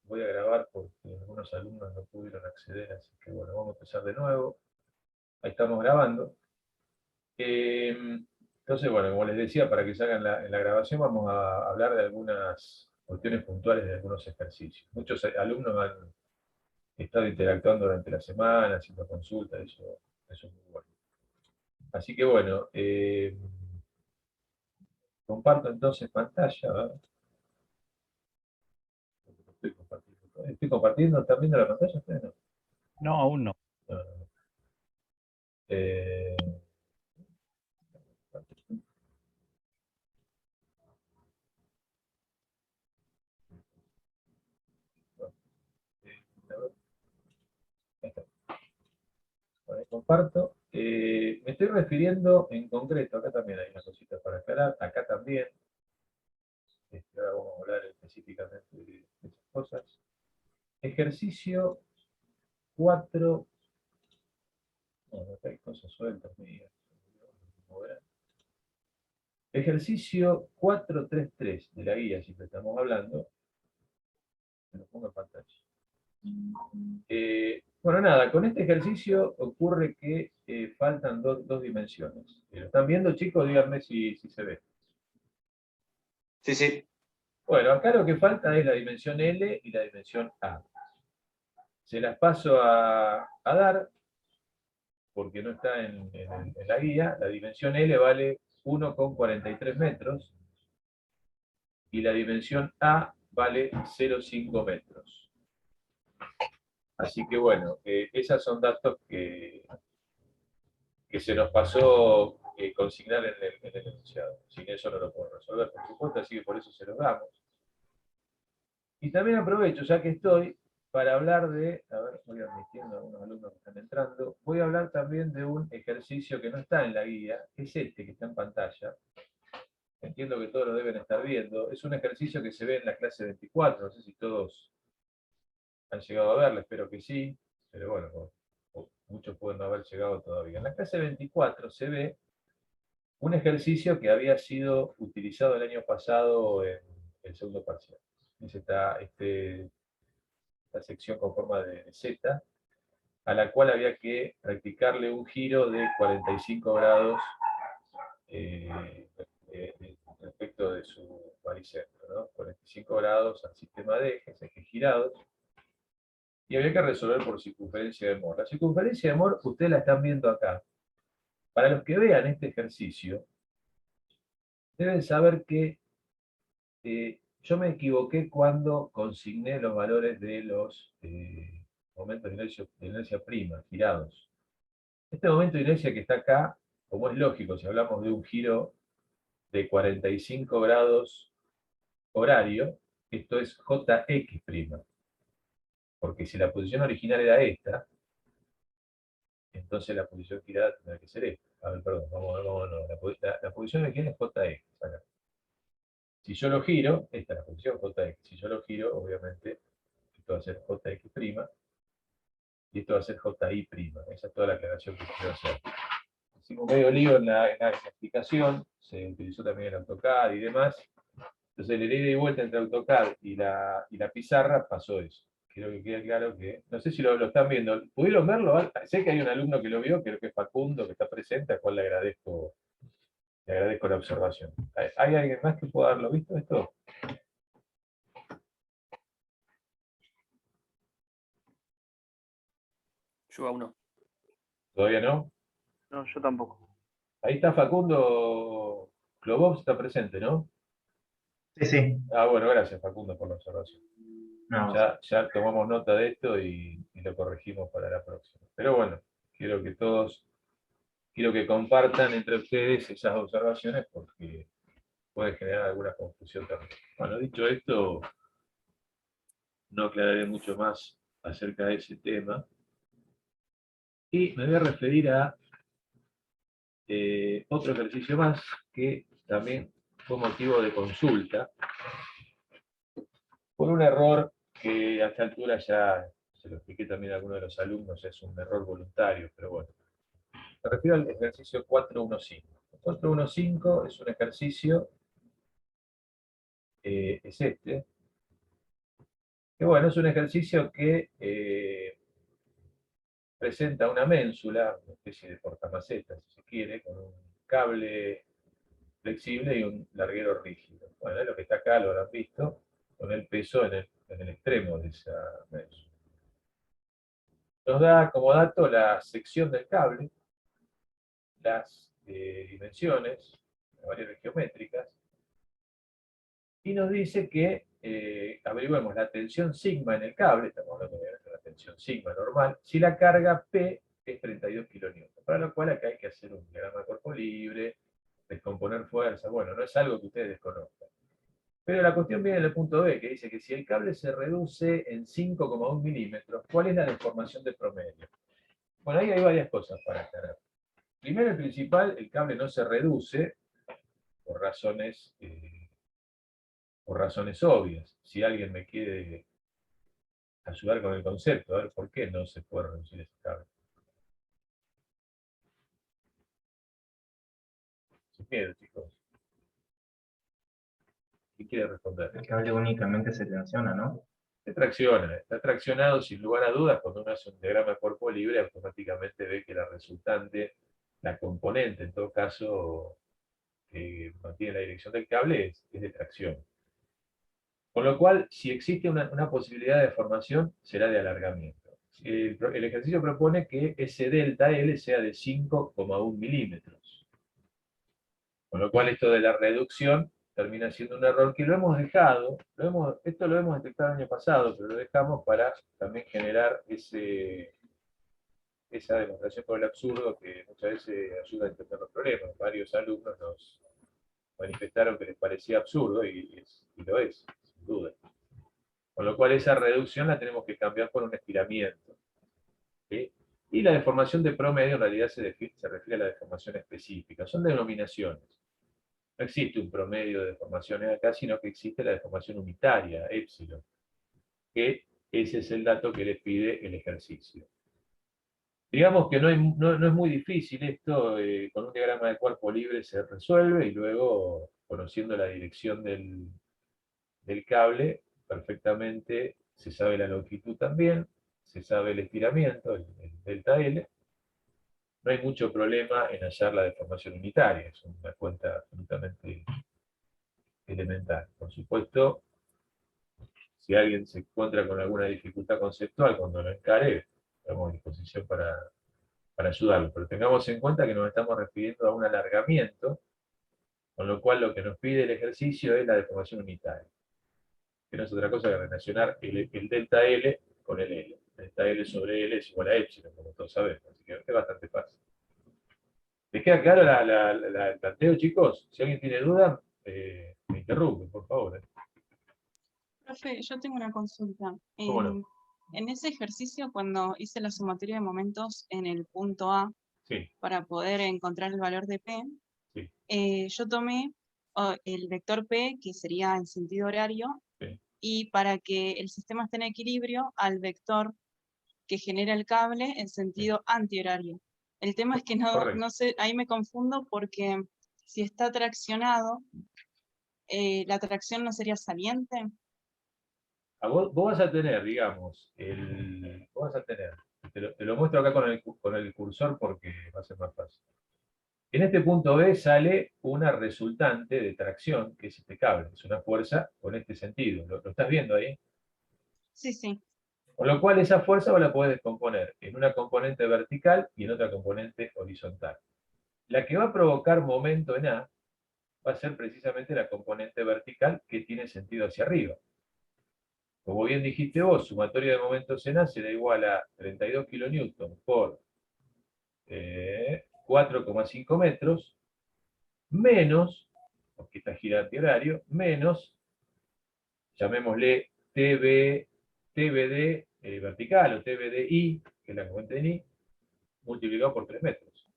voy a grabar porque algunos alumnos no pudieron acceder, así que bueno, vamos a empezar de nuevo. Ahí estamos grabando. Entonces, bueno, como les decía, para que salgan en la grabación vamos a hablar de algunas cuestiones puntuales de algunos ejercicios. Muchos alumnos han estado interactuando durante la semana, haciendo consultas, eso es muy bueno. Así que bueno, comparto entonces pantalla. ¿Verdad? Estoy compartiendo, ¿están viendo la pantalla ustedes? No. No, aún no. No, no, no. Eh, ahí está. Bueno, comparto. Me estoy refiriendo en concreto, acá también hay una cosita para aclarar, acá también. Ahora vamos a hablar específicamente de esas cosas. Ejercicio 4. No, acá hay cosas sueltas, mías. Ejercicio 433 de la guía, si estamos hablando. Me lo pongo en pantalla. Bueno, nada, con este ejercicio ocurre que faltan dos dimensiones. ¿Lo están viendo, chicos? Díganme si se ve. Sí, sí. Bueno, acá lo que falta es la dimensión L y la dimensión A. Se las paso a dar, porque no está en la guía. La dimensión L vale 1,43 metros y la dimensión A vale 0,5 metros. Así que bueno, esos son datos que se nos pasó consignar en el enunciado. Sin eso no lo puedo resolver, por supuesto, así que por eso se los damos. Y también aprovecho, ya que estoy, para hablar de, a ver, voy admitiendo a algunos alumnos que están entrando, voy a hablar también de un ejercicio que no está en la guía, que es este que está en pantalla. Entiendo que todos lo deben estar viendo. Es un ejercicio que se ve en la clase 24, no sé si todos han llegado a verlo, espero que sí, pero bueno, muchos pueden no haber llegado todavía. En la clase 24 se ve un ejercicio que había sido utilizado el año pasado en el segundo parcial. Esta sección con forma de Z, a la cual había que practicarle un giro de 45 grados respecto de su baricentro, ¿no? 45 grados al sistema de ejes girados, y había que resolver por circunferencia de Mohr. La circunferencia de Mohr, ustedes la están viendo acá. Para los que vean este ejercicio, deben saber que yo me equivoqué cuando consigné los valores de los momentos de inercia prima, girados. Este momento de inercia que está acá, como es lógico, si hablamos de un giro de 45 grados horario, esto es Jx', porque si la posición original era esta, entonces la posición girada tendrá que ser esta. A ver, perdón, vamos, no. La posición original es Jx. Acá. Si yo lo giro, esta es la posición Jx. Si yo lo giro, obviamente, esto va a ser Jx', y esto va a ser Ji'. Esa es toda la aclaración que quiero hacer. Hicimos medio lío en la explicación, se utilizó también el AutoCAD y demás. Entonces, el ida y vuelta entre AutoCAD y la pizarra pasó eso. Quiero que quede claro que, no sé si lo están viendo, ¿pudieron verlo? Sé que hay un alumno que lo vio, creo que es Facundo, que está presente, al cual le agradezco la observación. ¿Hay alguien más que pueda haberlo visto esto? Yo aún no. ¿Todavía no? No, yo tampoco. Ahí está Facundo Klobov, está presente, ¿no? Sí, sí. Ah, bueno, gracias Facundo por la observación. No, Ya tomamos nota de esto y lo corregimos para la próxima. Pero bueno, quiero que compartan entre ustedes esas observaciones porque puede generar alguna confusión también. Bueno, dicho esto, no aclararé mucho más acerca de ese tema. Y me voy a referir a otro ejercicio más que también fue motivo de consulta por un error que a esta altura ya se lo expliqué también a algunos de los alumnos, es un error voluntario, pero bueno. Me refiero al ejercicio 415. El 415 es un ejercicio, es este, Que bueno, es un ejercicio que presenta una ménsula, una especie de portamaceta, si se quiere, con un cable flexible y un larguero rígido. Bueno, es lo que está acá, lo habrán visto, con el peso en el extremo de esa ménsula. Nos da como dato la sección del cable, las dimensiones, las variables geométricas, y nos dice que averiguemos la tensión sigma en el cable, estamos hablando de la tensión sigma normal, si la carga P es 32 kN, para lo cual acá hay que hacer un diagrama de cuerpo libre, descomponer fuerza, bueno, no es algo que ustedes desconozcan. Pero la cuestión viene en el punto B, que dice que si el cable se reduce en 5,1 milímetros, ¿cuál es la deformación de promedio? Bueno, ahí hay varias cosas para aclarar. Primero y principal, el cable no se reduce por razones obvias. Si alguien me quiere ayudar con el concepto, a ver por qué no se puede reducir ese cable. Sin miedo, chicos. ¿Quién quiere responder? El cable únicamente se tensiona, ¿no? Se tracciona, está traccionado sin lugar a dudas. Cuando uno hace un diagrama de cuerpo libre, automáticamente ve que la resultante, la componente, en todo caso, que mantiene la dirección del cable, es de tracción. Con lo cual, si existe una posibilidad de deformación, será de alargamiento. El ejercicio propone que ese delta L sea de 5,1 milímetros. Con lo cual, esto de la reducción termina siendo un error que lo hemos dejado, esto lo hemos detectado el año pasado, pero lo dejamos para también generar esa demostración por el absurdo que muchas veces ayuda a entender los problemas. Varios alumnos nos manifestaron que les parecía absurdo, y lo es, sin duda. Con lo cual esa reducción la tenemos que cambiar por un estiramiento. ¿Sí? Y la deformación de promedio en realidad se refiere a la deformación específica. Son denominaciones. No existe un promedio de deformaciones acá, sino que existe la deformación unitaria, épsilon, que ese es el dato que les pide el ejercicio. Digamos que no es muy difícil esto, con un diagrama de cuerpo libre se resuelve, y luego, conociendo la dirección del cable, perfectamente se sabe la longitud también, se sabe el estiramiento, el delta L. No hay mucho problema en hallar la deformación unitaria, es una cuenta absolutamente elemental. Por supuesto, si alguien se encuentra con alguna dificultad conceptual cuando lo encare, estamos a disposición para ayudarlo. Pero tengamos en cuenta que nos estamos refiriendo a un alargamiento, con lo cual lo que nos pide el ejercicio es la deformación unitaria, que no es otra cosa que relacionar el delta L con el L. Delta L sobre L es igual a epsilon, como todos sabemos, así que es bastante fácil. ¿Les queda claro el planteo, chicos? Si alguien tiene duda, me interrumpe, por favor. Profe, yo tengo una consulta. ¿Cómo no? En ese ejercicio, cuando hice la sumatoria de momentos en el punto A, Sí, para poder encontrar el valor de P, sí, yo tomé el vector P, que sería en sentido horario, sí. y para que el sistema esté en equilibrio, al vector que genera el cable en sentido antihorario. El tema es que Correcto. no sé, ahí me confundo porque si está traccionado, ¿la tracción no sería saliente? Vos vas a tener, digamos, vos vas a tener, te lo muestro acá con el cursor porque va a ser más fácil. En este punto B sale una resultante de tracción, que es este cable, es una fuerza con este sentido. ¿Lo estás viendo ahí? Sí, sí. Con lo cual esa fuerza vos la podés descomponer en una componente vertical y en otra componente horizontal. La que va a provocar momento en A va a ser precisamente la componente vertical, que tiene sentido hacia arriba. Como bien dijiste vos, sumatoria de momentos en A será igual a 32 kN por 4,5 metros, menos, porque está gira antihorario, menos, llamémosle TBD vertical o TBDI, que es la componente en I, multiplicado por 3 metros.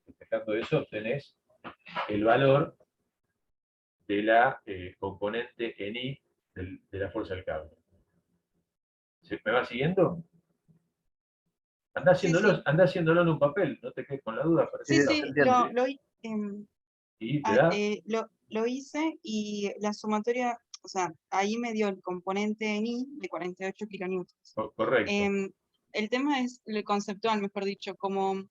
Despejando eso, obtenés el valor de la componente en I de la fuerza del cable. ¿Me va siguiendo? Anda haciéndolo en un papel, no te quedes con la duda. Sí, Sí, sí, se entiende. Y te da. lo hice y la sumatoria, o sea, ahí me dio el componente en I de 48 kilonewtons. Correcto. El tema es el conceptual, mejor dicho, como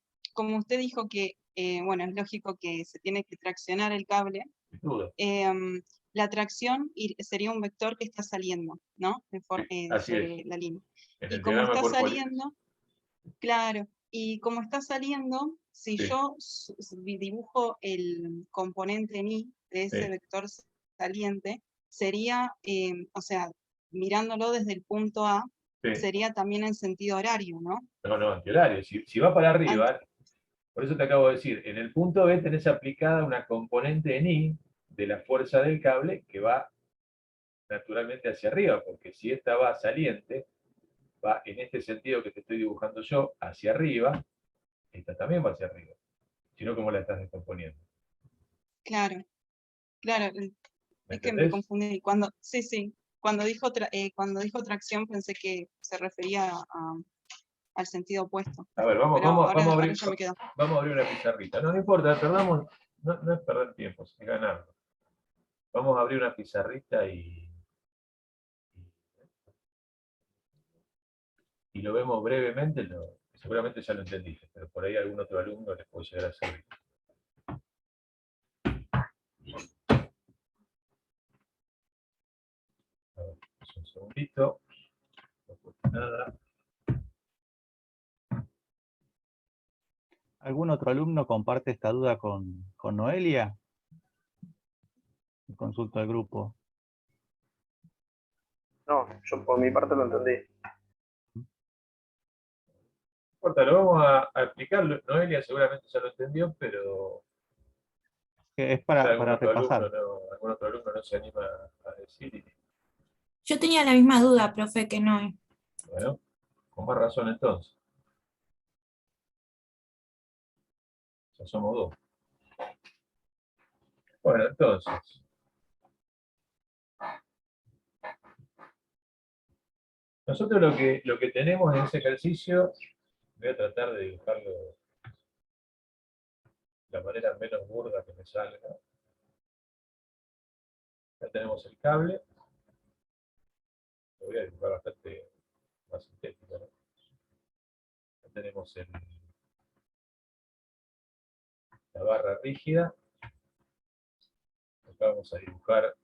usted dijo que, bueno, es lógico que se tiene que traccionar el cable, Sin duda. la tracción sería un vector que está saliendo, ¿no? Así Sobre es. la línea. En Y el como diagrama está corporal. saliendo, claro, y como está saliendo, si Sí. yo dibujo el componente en I de ese Sí. vector saliente, sería, o sea, mirándolo desde el punto A, Sí. sería también en sentido horario, ¿no? No, antihorario. Si va para arriba, por eso te acabo de decir, en el punto B tenés aplicada una componente en I de la fuerza del cable que va naturalmente hacia arriba, porque si esta va saliente, va en este sentido que te estoy dibujando yo, hacia arriba, esta también va hacia arriba. Si no, ¿cómo la estás descomponiendo? Claro, claro, ¿Me es que me entendés? confundí. Sí, cuando dijo tracción pensé que se refería al sentido opuesto. A ver, Pero ahora a abrir, ya me quedó. vamos a abrir una pizarrita. No importa, perdamos, no es perder tiempo, es ganarlo. Vamos a abrir una pizarrita y lo vemos brevemente, seguramente ya lo entendiste, pero por ahí algún otro alumno les puede llegar a servir. A ver, un segundito. No cuesta nada. ¿Algún otro alumno comparte esta duda con Noelia? Consulto al grupo. No, yo por mi parte lo entendí. No importa, lo vamos a explicar. Noelia seguramente ya lo entendió, pero Es ya para algún otro repasar. alumno no se anima a decir. Yo tenía la misma duda, profe, que no. Bueno, con más razón entonces. Ya somos dos. Bueno, entonces. Nosotros lo que tenemos en ese ejercicio, voy a tratar de dibujarlo de la manera menos burda que me salga. Ya tenemos el cable. Lo voy a dibujar bastante más sintético, ¿no? Ya tenemos la barra rígida. Acá vamos a dibujar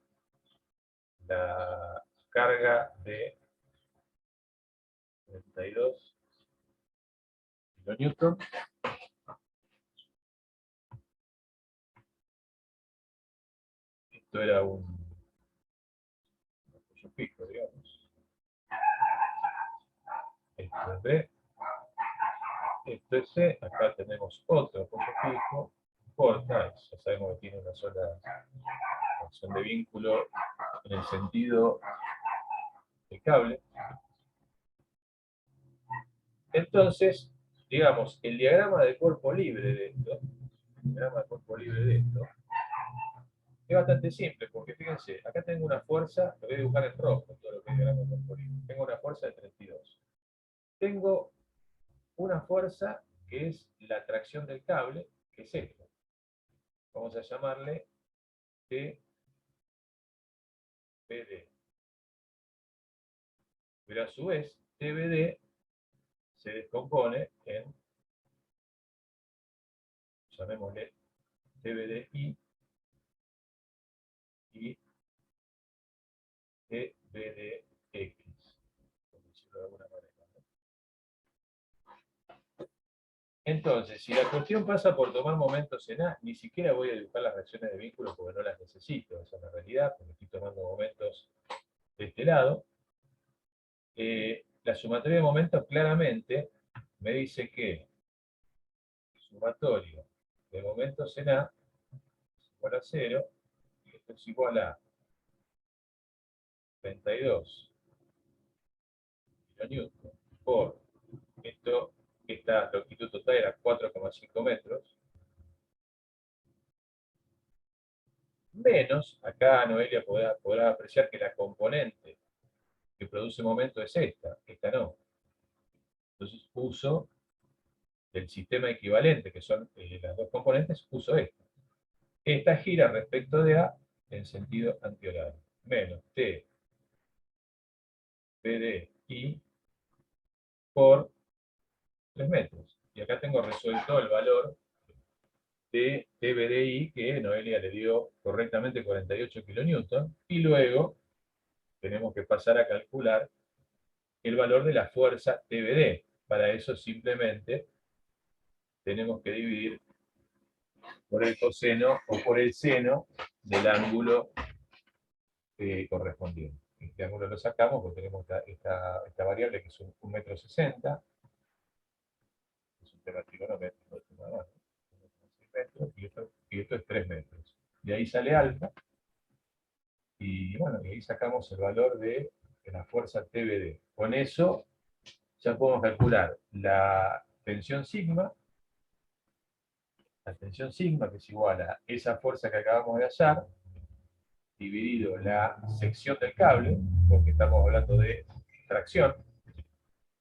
la carga de 32 kilonewton. Esto era un apoyo fijo, digamos. Esto es B. Esto es C. Acá tenemos otro apoyo fijo. Corta, ya sabemos que tiene una sola función de vínculo en el sentido del cable. Entonces, digamos, el diagrama de cuerpo libre de esto, es bastante simple, porque fíjense, acá tengo una fuerza, lo voy a dibujar en rojo, todo lo que es diagrama de cuerpo libre. Tengo una fuerza de 32. Tengo una fuerza que es la tracción del cable, que es esta. Vamos a llamarle TBD. Pero a su vez, TBD se descompone en, llamémosle TBDI y TBDX, por decirlo de alguna manera. Entonces, si la cuestión pasa por tomar momentos en A, ni siquiera voy a dibujar las reacciones de vínculo porque no las necesito, esa es la realidad, porque estoy tomando momentos de este lado. La sumatoria de momentos claramente me dice que el sumatorio de momentos en A es igual a 0, y esto es igual a 32 kilonewton por esta longitud total era 4,5 metros, menos, acá Noelia podrá apreciar que la componente que produce momento es esta no. Entonces uso del sistema equivalente, que son las dos componentes, uso esta. Esta gira respecto de A en sentido antihorario. menos TBDI por 3 metros. Y acá tengo resuelto el valor de TBDI que Noelia le dio correctamente 48 kilonewton. Y luego tenemos que pasar a calcular el valor de la fuerza TBD. Para eso simplemente tenemos que dividir por el coseno o por el seno del ángulo correspondiente. Este ángulo lo sacamos porque tenemos esta variable que es 1,60 m. Es un tema trigonométrico, y esto es 3 metros. De ahí sale alfa, y bueno, y ahí sacamos el valor de la fuerza TBD. Con eso ya podemos calcular la tensión sigma, que es igual a esa fuerza que acabamos de hallar, dividido la sección del cable, porque estamos hablando de tracción.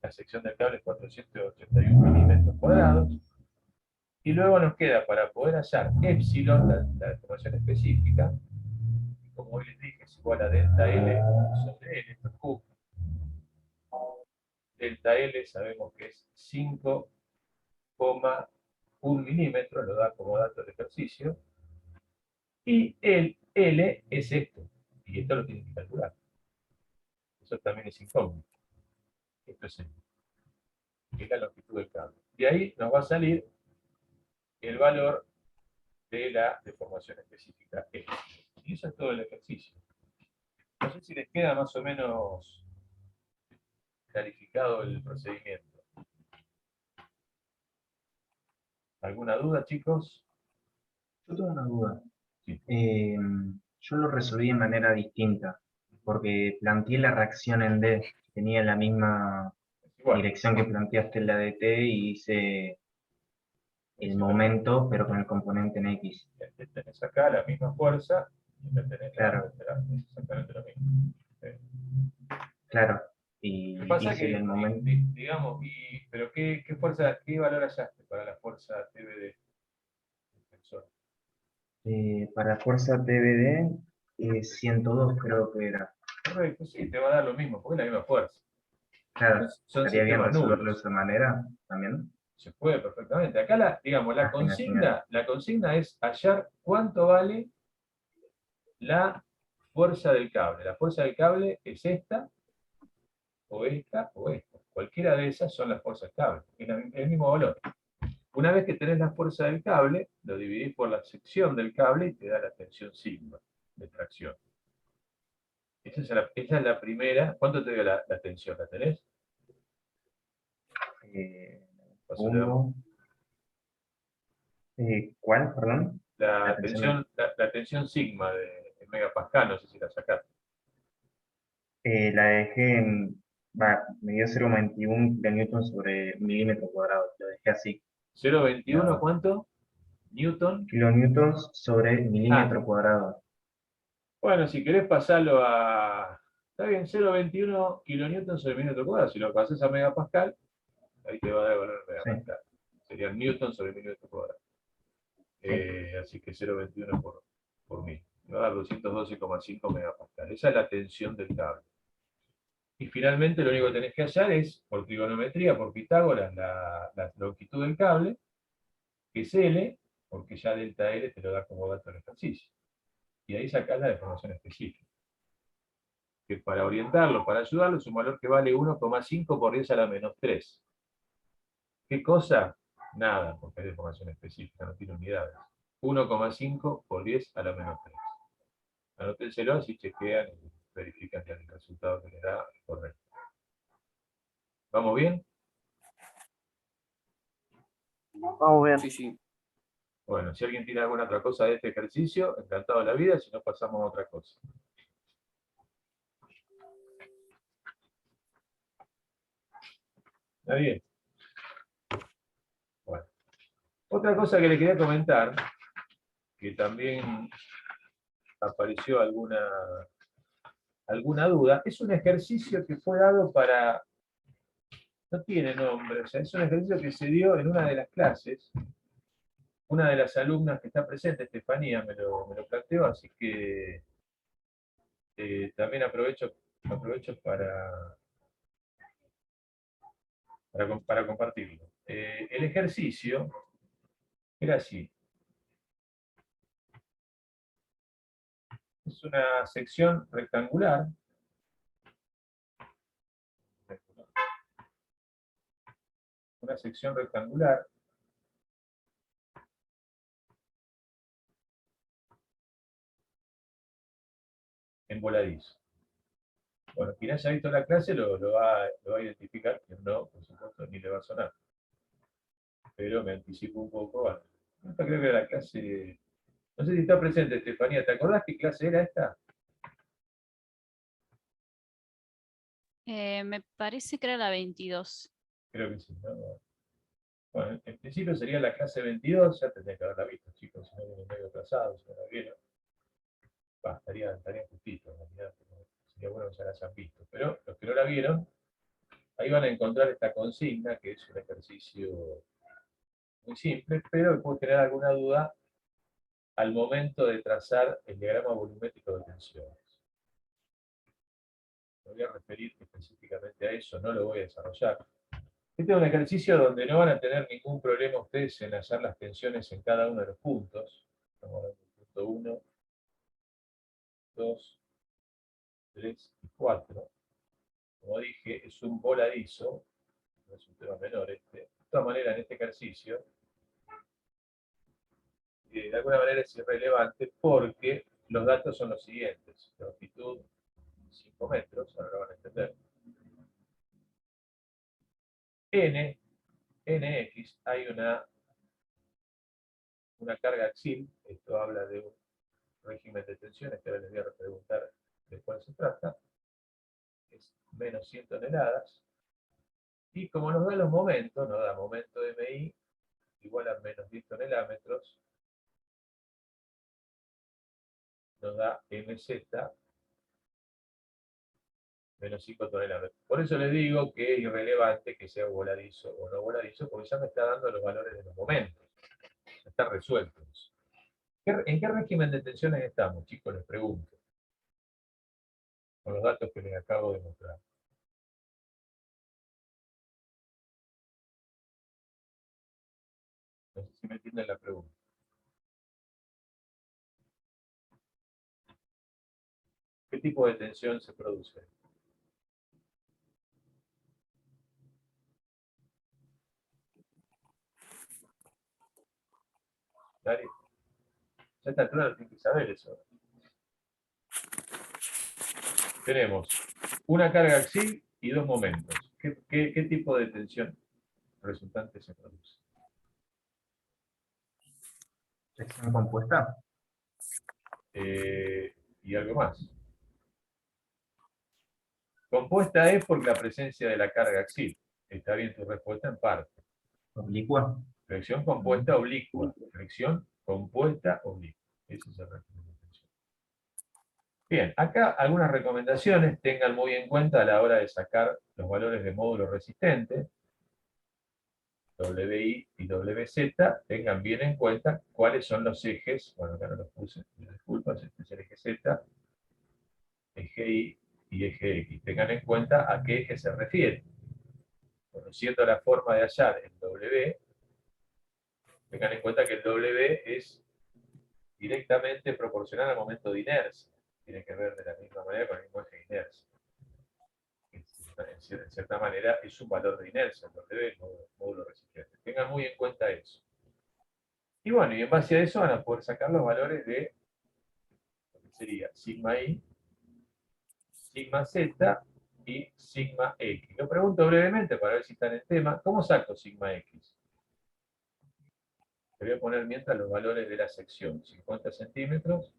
La sección del cable es 481 milímetros cuadrados. Y luego nos queda, para poder hallar epsilon, la información específica, como hoy les dije, es igual a delta L sobre L, esto es Q. Delta L sabemos que es 5,1 milímetros, lo da como dato del ejercicio. Y el L es esto, y esto lo tienen que calcular. Eso también es incógnito. Esto es la longitud del cable. De ahí nos va a salir el valor de la deformación específica X. Y eso es todo el ejercicio. No sé si les queda más o menos clarificado el procedimiento. ¿Alguna duda, chicos? Yo tengo una duda. Sí. Yo lo resolví de manera distinta, porque planteé la reacción en D, que tenía la misma Igual, dirección que planteaste en la de T, y hice el momento, pero con el componente en X. tenés acá la misma fuerza y la tenés Claro. es exactamente lo mismo. Claro. Y Lo que pasa hice que, el momento. digamos, pero ¿qué fuerza, qué valor hallaste para la fuerza TBD? Para fuerza TBD, 102 creo que era. Correcto, sí, te va a dar lo mismo, porque es la misma fuerza. Claro, Son estaría bien sistemas resolverlo de nulos. esa manera también. Se puede perfectamente. Acá, digamos, Genial. la consigna es hallar cuánto vale la fuerza del cable. La fuerza del cable es esta, o esta, o esta. Cualquiera de esas son las fuerzas cable. Es el mismo valor. Una vez que tenés la fuerza del cable, lo dividís por la sección del cable y te da la tensión sigma de tracción. Esa es la primera. ¿Cuánto te dio la tensión? ¿La tenés? Segundo. ¿Cuál? Perdón. La tensión sigma de megapascal, no sé si la sacaste. La dejé en. Me dio 0,21 kilonewton sobre milímetro cuadrado. Lo dejé así. 0,21, ¿cuánto? Newton. Kilonewtons sobre milímetro cuadrado. Bueno, si querés pasarlo a... Está bien, 0,21 kilonewton sobre milímetro cuadrado. Si lo pasás a megapascal, ahí te va a dar el valor de megapascal. Sería newton sobre milímetro cuadrado. Así que 0,21 por 1000. Me va a dar 212,5 megapascal. Esa es la tensión del cable. Y finalmente lo único que tenés que hallar es, por trigonometría, por Pitágoras, la longitud del cable, que es L, porque ya delta L te lo da como dato del ejercicio. Y ahí sacás la deformación específica. Que para orientarlo, para ayudarlo, es un valor que vale 1,5 por 10 a la menos 3. ¿Qué cosa? Nada, porque es deformación específica, no tiene unidades. 1,5 por 10 a la menos 3. Anótenselo, así chequean y verifican que el resultado que les da es correcto. ¿Vamos bien? Vamos bien. Sí, sí. Bueno, si alguien tiene alguna otra cosa de este ejercicio, encantado de la vida, si no pasamos a otra cosa. ¿Está bien? Bueno. Otra cosa que le quería comentar, que también apareció alguna duda, es un ejercicio que fue dado para... No tiene nombre, o sea, es un ejercicio que se dio en una de las clases. Una de las alumnas que está presente, Estefanía, me lo planteó, así que también aprovecho para compartirlo. El ejercicio era así. Es una sección rectangular. Una sección rectangular en voladizo. Bueno, quien haya visto la clase lo va a identificar, quien no, por supuesto, ni le va a sonar. Pero me anticipo un poco. Bueno, esta creo que era la clase. No sé si está presente, Estefanía. ¿Te acordás qué clase era esta? Me parece que era la 22. Creo que sí, ¿no? Bueno, en principio sería la clase 22, ya tendría que haberla visto, chicos, si no vienen medio atrasados, si no la vieron. Estarían justitos, en realidad, pero sería bueno que ya la hayan visto. Pero los que no la vieron, ahí van a encontrar esta consigna, que es un ejercicio muy simple, pero que puede generar alguna duda al momento de trazar el diagrama volumétrico de tensiones. Me voy a referir específicamente a eso, no lo voy a desarrollar. Este es un ejercicio donde no van a tener ningún problema ustedes en hallar las tensiones en cada uno de los puntos. Estamos hablando del punto 1, 2, 3 y 4. Como dije, es un voladizo, no es un tema menor este. De todas maneras, en este ejercicio, de alguna manera es irrelevante porque los datos son los siguientes. Longitud 5 metros, ahora lo van a entender. Nx, hay una carga axil, esto habla de un régimen de tensiones que ahora les voy a preguntar de cuál se trata, es menos 100 toneladas, y como nos da los momentos, nos da momento de MI igual a menos 10 tonelámetros, nos da MZ menos 5 toneladas. Por eso les digo que es irrelevante que sea voladizo o no voladizo, porque ya me está dando los valores de los momentos. Están resueltos. ¿En qué régimen de tensiones estamos, chicos? Les pregunto. Con los datos que les acabo de mostrar. No sé si me entienden la pregunta. ¿Qué tipo de tensión se produce? ¿Dale? Ya está claro, tienen que saber eso. Tenemos una carga axil y dos momentos. ¿Qué tipo de tensión resultante se produce? Sección compuesta. Y algo más. Compuesta es por la presencia de la carga axil. Está bien tu respuesta en parte. Oblicua. Fricción compuesta oblicua. Fricción compuesta oblicua. Ese es el régimen de tensión. Bien, acá algunas recomendaciones tengan muy en cuenta a la hora de sacar los valores de módulo resistente. WI y WZ, tengan bien en cuenta cuáles son los ejes. Bueno, acá no los puse, disculpas, este es el eje Z, eje Y y eje X. Tengan en cuenta a qué eje se refiere. Conociendo la forma de hallar el W, tengan en cuenta que el W es directamente proporcional al momento de inercia. Tiene que ver de la misma manera con el mismo eje de inercia. En cierta manera es un valor de inercia, el W, el módulo resistente. Tengan muy en cuenta eso. Y bueno, y en base a eso van a poder sacar los valores de lo que sería sigma I, sigma Z y sigma X. Lo pregunto brevemente para ver si están en tema. ¿Cómo saco sigma X? Le voy a poner mientras los valores de la sección, 50 centímetros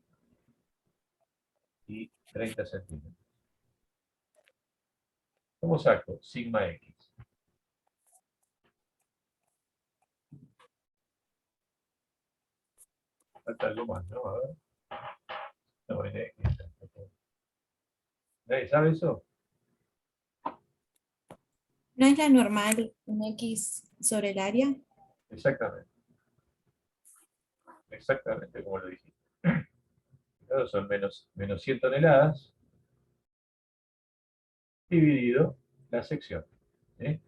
y 30 centímetros. ¿Cómo saco sigma X? Falta algo más, ¿no? A ver. No, en X. ¿Nadie sabe eso? ¿No es la normal un X sobre el área? Exactamente. Exactamente como lo dijiste. Son menos 100 toneladas, dividido la sección. ¿Sí?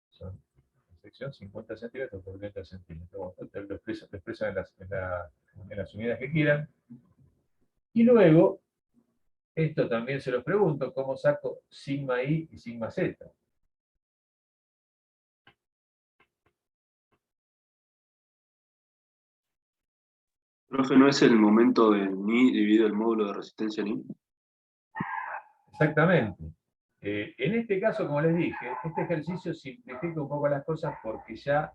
Son la sección 50 centímetros por 30 centímetros. Bueno, lo expresan en las unidades que quieran. Y luego, esto también se los pregunto, ¿cómo saco sigma i y sigma z? Profe, ¿no es el momento del ni dividido el módulo de resistencia ni? Exactamente. En este caso, como les dije, este ejercicio simplifica un poco las cosas porque ya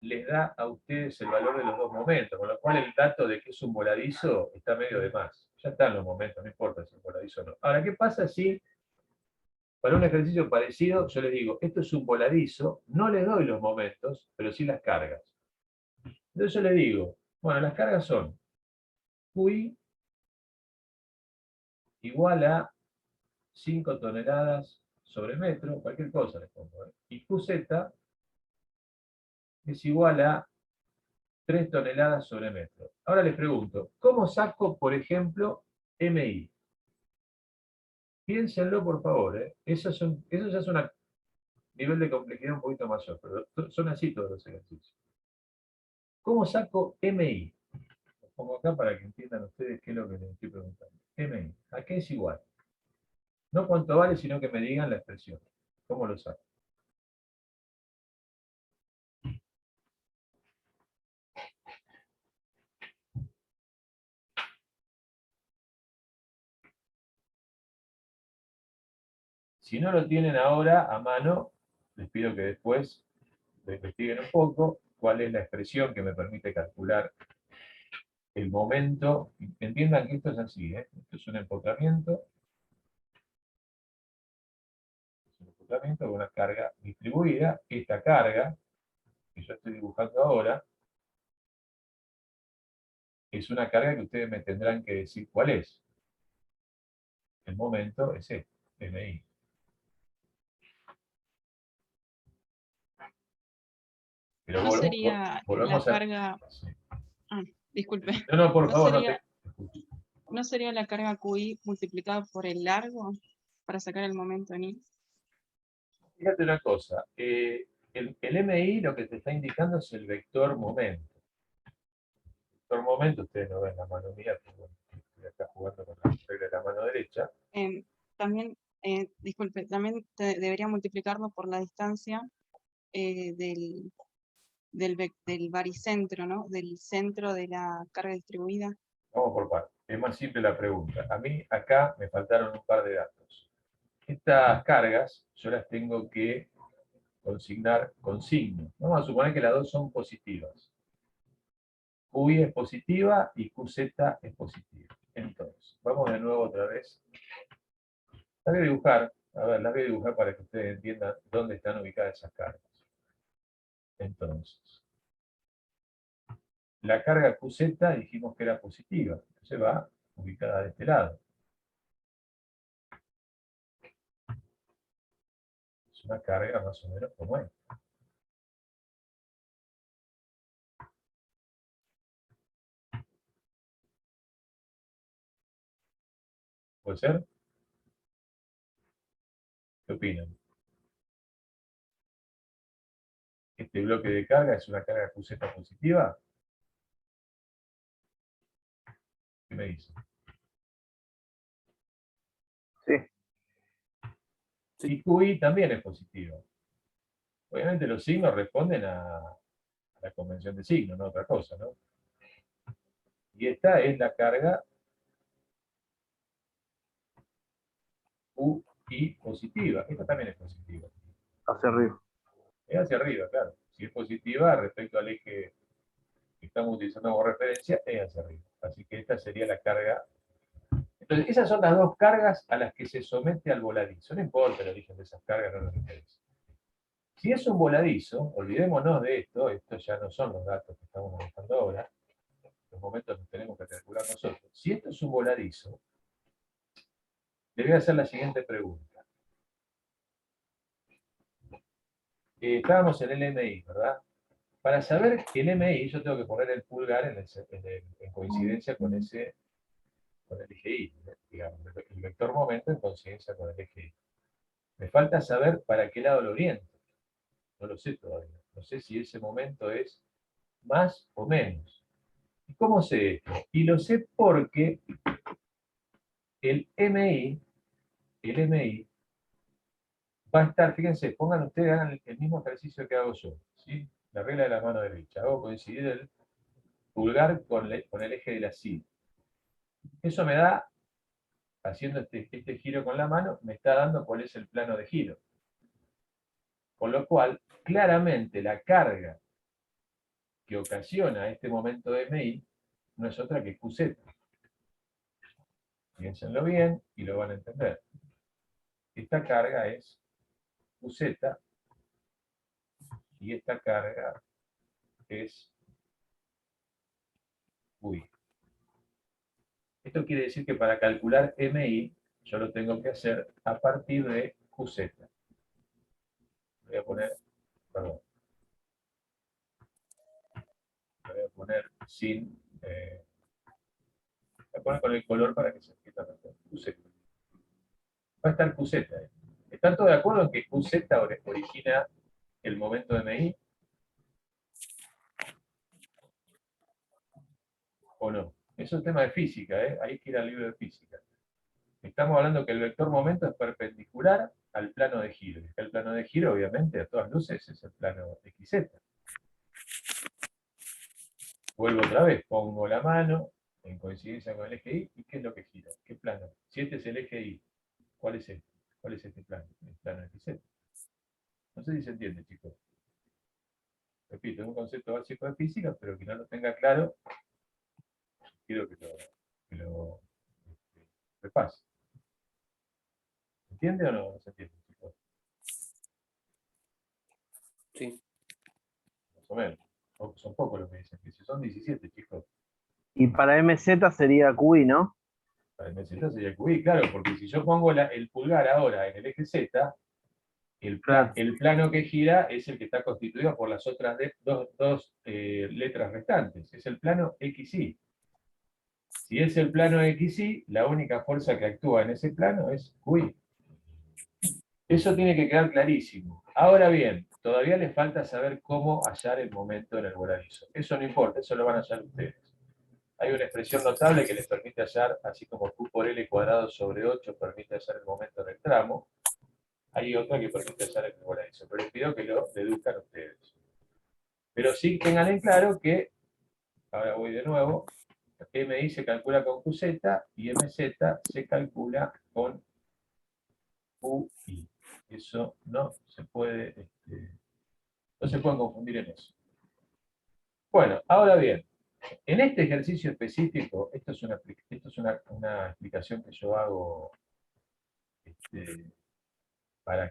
les da a ustedes el valor de los dos momentos, con lo cual el dato de que es un voladizo está medio de más. Ya están los momentos, no importa si es un voladizo o no. Ahora, ¿qué pasa si para un ejercicio parecido yo les digo, esto es un voladizo, no les doy los momentos, pero sí las cargas? Entonces yo les digo, bueno, las cargas son QI igual a 5 toneladas sobre metro, cualquier cosa les pongo, ¿eh? Y QZ es igual a 3 toneladas sobre metro. Ahora les pregunto, ¿cómo saco, por ejemplo, MI? Piénsenlo, por favor, ¿eh? Eso ya es un nivel de complejidad un poquito mayor, pero son así todos los ejercicios. ¿Cómo saco MI? Lo pongo acá para que entiendan ustedes qué es lo que les estoy preguntando. MI, ¿a qué es igual? No cuánto vale, sino que me digan la expresión. ¿Cómo lo saco? Si no lo tienen ahora a mano, les pido que después lo investiguen un poco, cuál es la expresión que me permite calcular el momento. Entiendan que esto es así, ¿eh? Esto es un empotramiento. Es un empotramiento con una carga distribuida. Esta carga, que yo estoy dibujando ahora, es una carga que ustedes me tendrán que decir cuál es. El momento es este, MI. Pero ¿No sería la volvamos a... carga? Sí. Ah, disculpe. No, no, por ¿No favor, no sería, te escucho. ¿no sería la carga QI multiplicada por el largo para sacar el momento en I? Fíjate una cosa, el MI lo que te está indicando es el vector momento. Vector momento, ustedes no ven la mano mía, pero bueno, estoy acá jugando con la regla de la mano derecha. También, disculpe, también debería multiplicarlo por la distancia del baricentro, ¿no? Del centro de la carga distribuida. Vamos por partes. Es más simple la pregunta. A mí acá me faltaron un par de datos. Estas cargas yo las tengo que consignar con signo. Vamos a suponer que las dos son positivas. QI es positiva y QZ es positiva. Entonces, vamos de nuevo otra vez. Las voy a dibujar, a ver, las voy a dibujar para que ustedes entiendan dónde están ubicadas esas cargas. Entonces, la carga QZ dijimos que era positiva, entonces va ubicada de este lado. Es una carga más o menos como esta. ¿Puede ser? ¿Qué opinan? ¿Este bloque de carga es una carga QZ positiva? ¿Qué me dicen? Sí. Y QI también es positiva. Obviamente los signos responden a la convención de signos, no otra cosa, ¿no? Y esta es la carga QI positiva. Esta también es positiva. Hacia arriba. Es hacia arriba, claro. Si es positiva respecto al eje que estamos utilizando como referencia, es hacia arriba. Así que esta sería la carga. Entonces, esas son las dos cargas a las que se somete al voladizo. No importa el origen de esas cargas, no nos interesa. Si es un voladizo, olvidémonos de esto, estos ya no son los datos que estamos manejando ahora, los momentos los tenemos que calcular nosotros. Si esto es un voladizo, le voy a hacer la siguiente pregunta. Estábamos en el MI, ¿verdad? Para saber que el MI, yo tengo que poner el pulgar en coincidencia con el eje Y, digamos, el vector momento en coincidencia con el eje Y. Me falta saber para qué lado lo oriento. No lo sé todavía. No sé si ese momento es más o menos. ¿Y cómo sé esto? Y lo sé porque el MI va a estar, fíjense, pongan ustedes, hagan el mismo ejercicio que hago yo, ¿sí? La regla de la mano derecha. Hago coincidir el pulgar con el eje de la silla. Eso me da, haciendo este giro con la mano, me está dando cuál es el plano de giro. Con lo cual, claramente la carga que ocasiona este momento de MI no es otra que QZ. Piénsenlo bien y lo van a entender. Esta carga es QZ y esta carga es QI. Esto quiere decir que para calcular MI yo lo tengo que hacer a partir de QZ. Voy a poner, perdón, voy a poner sin, voy a poner con el color para que se entienda mejor. QZ. Va a estar QZ. ¿Están todos de acuerdo en que QZ origina el momento de MI? ¿O no? Eso es tema de física, ¿eh? Hay que ir al libro de física. Estamos hablando que el vector momento es perpendicular al plano de giro. El plano de giro, obviamente, a todas luces es el plano XZ. Vuelvo otra vez, pongo la mano en coincidencia con el eje Y, ¿y qué es lo que gira? ¿Qué plano? Si este es el eje Y, ¿cuál es este? ¿Cuál es este plano? El plano XZ. No sé si se entiende, chicos. Repito, es un concepto básico de física, pero que no lo tenga claro, quiero que lo repase. ¿Se entiende o no se entiende, chicos? Sí. Más o menos. Son pocos los que dicen que si son 17, chicos. Y para MZ sería QI, ¿no? Para el meseta sería QI, claro, porque si yo pongo el pulgar ahora en el eje Z, el plano que gira es el que está constituido por las otras dos letras restantes. Es el plano XY. Si es el plano XY, la única fuerza que actúa en ese plano es QI. Eso tiene que quedar clarísimo. Ahora bien, todavía les falta saber cómo hallar el momento en el voladizo. Eso no importa, eso lo van a hallar ustedes. Hay una expresión notable que les permite hallar, así como Q por L cuadrado sobre 8 permite hallar el momento en el tramo, hay otra que permite hallar el voladizo. Pero les pido que lo deduzcan ustedes. Pero sí tengan en claro que, ahora voy de nuevo, MI se calcula con QZ y MZ se calcula con QI. Eso no se puede, no se pueden confundir en eso. Bueno, ahora bien, en este ejercicio específico, esto es una explicación que yo hago para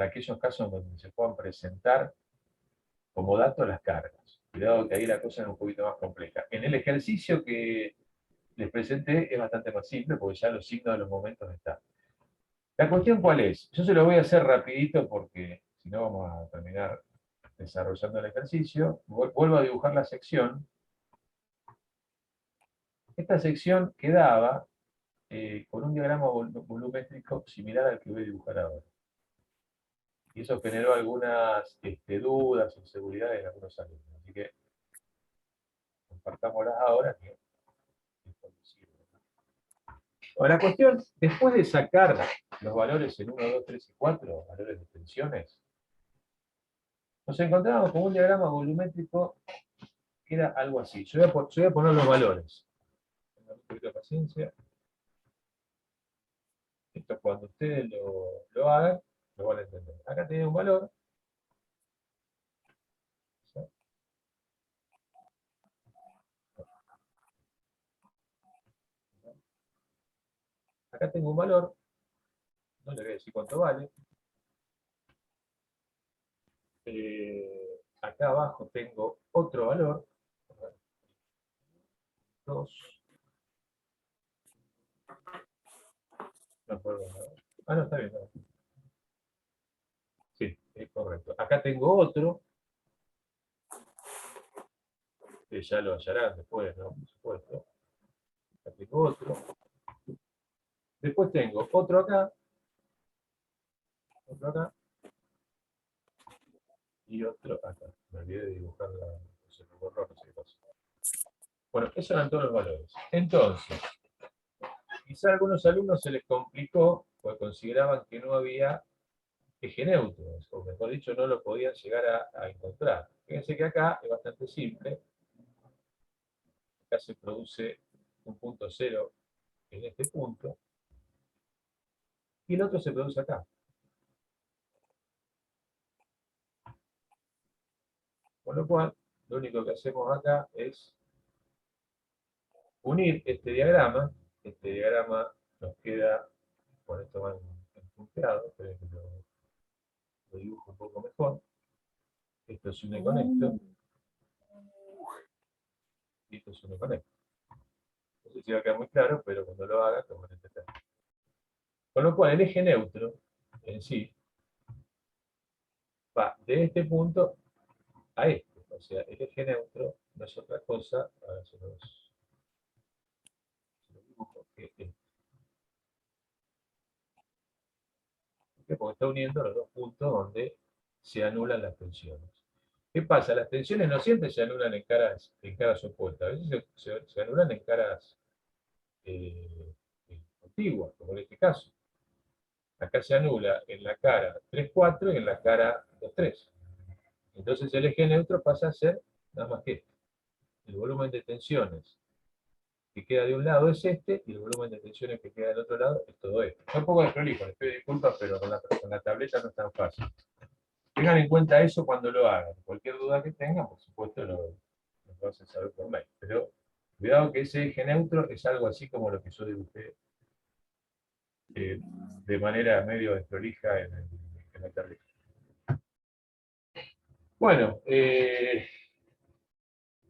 aquellos casos donde se puedan presentar como dato las cargas. Cuidado que ahí la cosa es un poquito más compleja. En el ejercicio que les presenté es bastante más simple porque ya los signos de los momentos están. La cuestión ¿cuál es? Yo se lo voy a hacer rapidito porque si no vamos a terminar desarrollando el ejercicio. Vuelvo a dibujar la sección. Esta sección quedaba con un diagrama volumétrico similar al que voy a dibujar ahora. Y eso generó algunas dudas o inseguridades en algunos alumnos. Así que compartámoslas ahora. Bueno, la cuestión, después de sacar los valores en 1, 2, 3 y 4, valores de tensiones, nos encontramos con un diagrama volumétrico que era algo así. Yo voy a poner los valores. Tengan un poquito de paciencia. Esto cuando ustedes lo hagan, lo van a entender. Acá tiene un valor. Acá tengo un valor. No le voy a decir cuánto vale. Acá abajo tengo otro valor. 2. No puedo. Ah, no, está bien. No. Sí, es correcto. Acá tengo otro. Que ya lo hallarán después, ¿no? Por supuesto. Acá tengo otro. Después tengo otro acá, y otro acá. Me olvidé de dibujar se me borró, no sé qué pasó. Bueno, esos eran todos los valores. Entonces, quizá a algunos alumnos se les complicó porque consideraban que no había eje neutro, o mejor dicho, no lo podían llegar a encontrar. Fíjense que acá es bastante simple. Acá se produce un punto cero en este punto, y el otro se produce acá. Con lo cual, lo único que hacemos acá es unir este diagrama. Este diagrama nos queda, con esto van punteado, esperen que lo dibujo un poco mejor. Esto se une con esto, y esto se une con esto. No sé si va a quedar muy claro, pero cuando lo haga, lo van a entender. Con lo cual, el eje neutro en sí va de este punto a este. O sea, el eje neutro no es otra cosa, ahora se los dibujo, que este. ¿Por qué? Porque está uniendo los dos puntos donde se anulan las tensiones. ¿Qué pasa? Las tensiones no siempre se anulan en caras opuestas, a veces se anulan en caras contiguas, como en este caso. Acá se anula en la cara 3,4 y en la cara 2,3. Entonces el eje neutro pasa a ser nada más que este. El volumen de tensiones que queda de un lado es este, y el volumen de tensiones que queda del otro lado es todo esto. Está un poco desprolijo, les pido disculpas, pero con la tableta no es tan fácil. Tengan en cuenta eso cuando lo hagan. Cualquier duda que tengan, por supuesto, lo hacen saber por mail. Pero cuidado que ese eje neutro es algo así como lo que yo dibujé de manera medio desprolija en la tableta. Bueno, ¿qué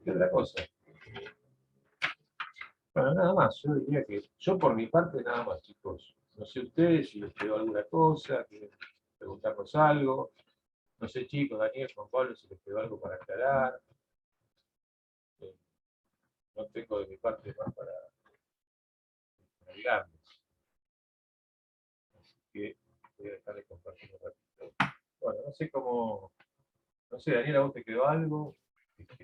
otra cosa? Bueno, nada más, yo diría que yo por mi parte nada más, chicos. No sé ustedes si les quedó alguna cosa, quieren preguntarnos algo. No sé, chicos, Daniel, Juan Pablo, si les quedó algo para aclarar. No tengo de mi parte más para digamos. Así que voy a dejar de compartir un ratito. Bueno, no sé cómo. No sé, Daniel, ¿a vos te quedó algo?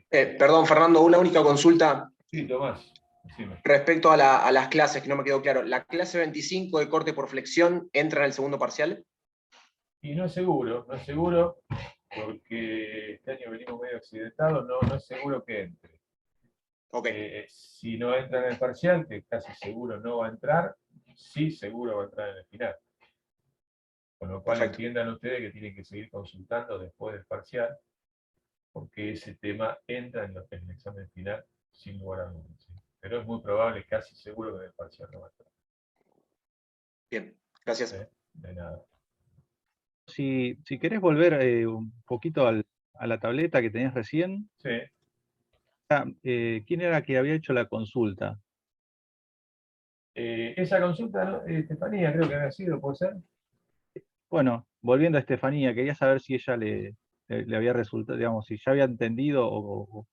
Perdón, Fernando, una única consulta Sí, Tomás. Decime. respecto a las clases, que no me quedó claro. ¿La clase 25 de corte por flexión entra en el segundo parcial? Y no es seguro, porque este año venimos medio accidentados, no es seguro que entre. Ok, Si no entra en el parcial, que casi seguro no va a entrar, sí seguro va a entrar en el final. Con lo cual perfecto. entiendan ustedes que tienen que seguir consultando después del parcial, porque ese tema entra en el examen final sin lugar a dudas. ¿Sí? Pero es muy probable, casi seguro que en el parcial no va a entrar. Bien, gracias. De nada. Si querés volver un poquito a la tableta que tenías recién, Sí. ¿quién era que había hecho la consulta? Esa consulta, ¿no? Estefanía, creo que había sido, ¿puede ser? Bueno, volviendo a Estefanía, quería saber si ella le había resultado, digamos, si ya había entendido o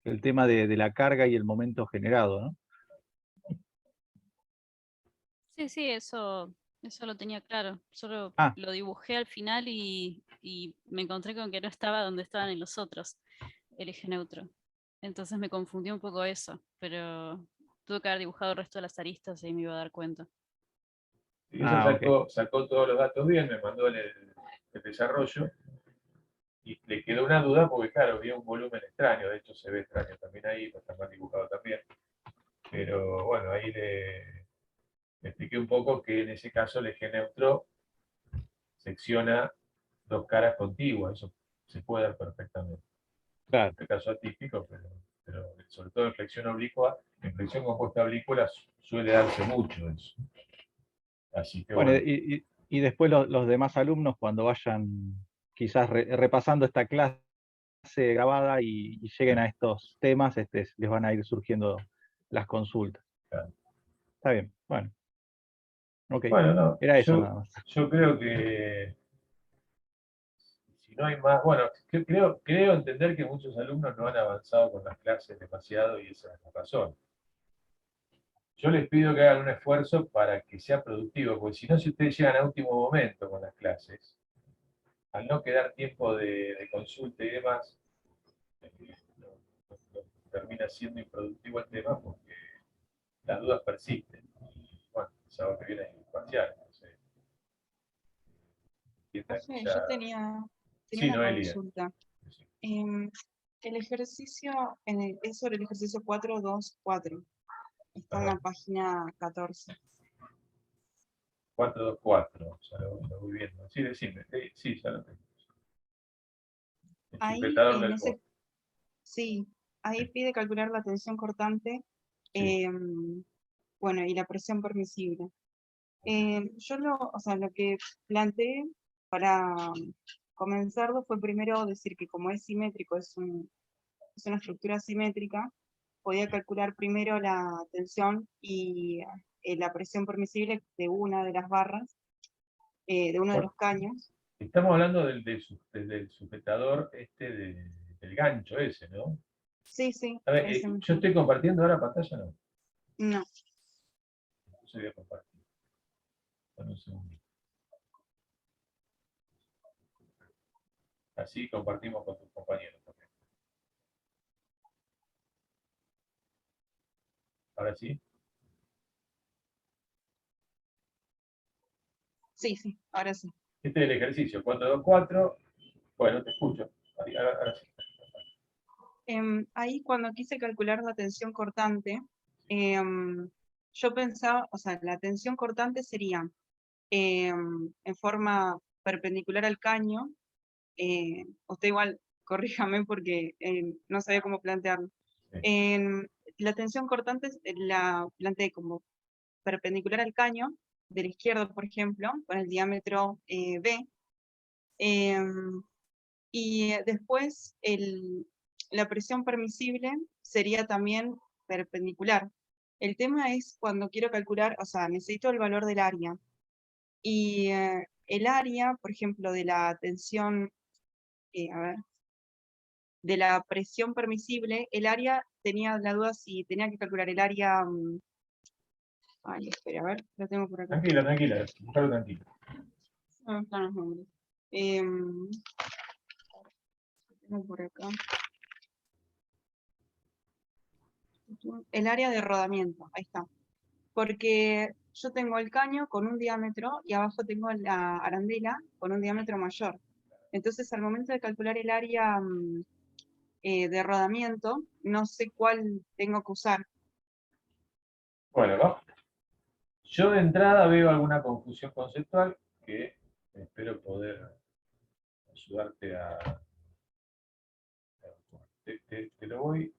el tema de la carga y el momento generado, ¿no? Sí, eso lo tenía claro. Solo Ah, lo dibujé al final y me encontré con que no estaba donde estaban en los otros, el eje neutro. Entonces me confundió un poco eso, pero tuve que haber dibujado el resto de las aristas y me iba a dar cuenta. Y ella ok. sacó todos los datos bien, me mandó el desarrollo, y le quedó una duda porque, claro, había un volumen extraño, de hecho se ve extraño también ahí, pues está mal dibujado también. Pero bueno, ahí le expliqué un poco que en ese caso el eje neutro secciona dos caras contiguas, eso se puede dar perfectamente. Claro. En este caso atípico, pero sobre todo en flexión oblicua, en flexión compuesta oblicua suele darse mucho eso. Así que Bueno, bueno. y después los demás alumnos, cuando vayan quizás repasando esta clase grabada y lleguen a estos temas, les van a ir surgiendo las consultas. Claro. Está bien, bueno. Ok, Bueno, no, era eso nada más. yo creo que si no hay más, bueno, creo entender que muchos alumnos no han avanzado con las clases demasiado y esa es la razón. Yo les pido que hagan un esfuerzo para que sea productivo, porque si no, si ustedes llegan a último momento con las clases, al no quedar tiempo de consulta y demás, termina siendo improductivo el tema porque las dudas persisten. Bueno, el sábado que viene hay un parcial, entonces, entiendan que Profe, ya... yo tenía Sí, una Noelia. consulta. Sí. El ejercicio es sobre el ejercicio 424. Está en Ajá. la página 14. 424, ya lo voy viendo. Sí, decime. Sí, ya lo tengo. El Ahí, sujetador en del ese, borde. sí, ahí Sí. pide calcular la tensión cortante, Sí. bueno, y la presión permisible. Yo o sea, lo que planteé para comenzarlo fue primero decir que como es simétrico, es una estructura simétrica, podía calcular primero la tensión y la presión permisible de una de las barras, de uno de los caños. Estamos hablando del sujetador del gancho ese, ¿no? Sí, sí, A ver, ese yo mismo. estoy compartiendo ahora pantalla, ¿no? No, Entonces voy a compartir. Dame un segundo. Así compartimos con tus compañeros también. Ahora sí. sí, ahora sí. Este es el ejercicio 424. Bueno, te escucho. Ahora sí. Ahí cuando quise calcular la tensión cortante, yo pensaba, o sea, la tensión cortante sería en forma perpendicular al caño. Usted igual, corríjame porque no sabía cómo plantearlo. Sí. La tensión cortante la planteé como perpendicular al caño, de la izquierda, por ejemplo, con el diámetro B. Y después la presión permisible sería también perpendicular. El tema es cuando quiero calcular, o sea, necesito el valor del área. Y el área, por ejemplo, de la tensión, a ver, de la presión permisible, el área, tenía la duda si tenía que calcular el área. Ay, espera, a ver, lo tengo por acá. Tranquila, buscalo tranquilo. No están los nombres. Lo tengo por acá. El área de rodamiento, ahí está. Porque yo tengo el caño con un diámetro y abajo tengo la arandela con un diámetro mayor. Entonces, al momento de calcular el área de rodamiento, no sé cuál tengo que usar. Bueno, ¿no? Yo de entrada veo alguna confusión conceptual que espero poder ayudarte a... Te lo voy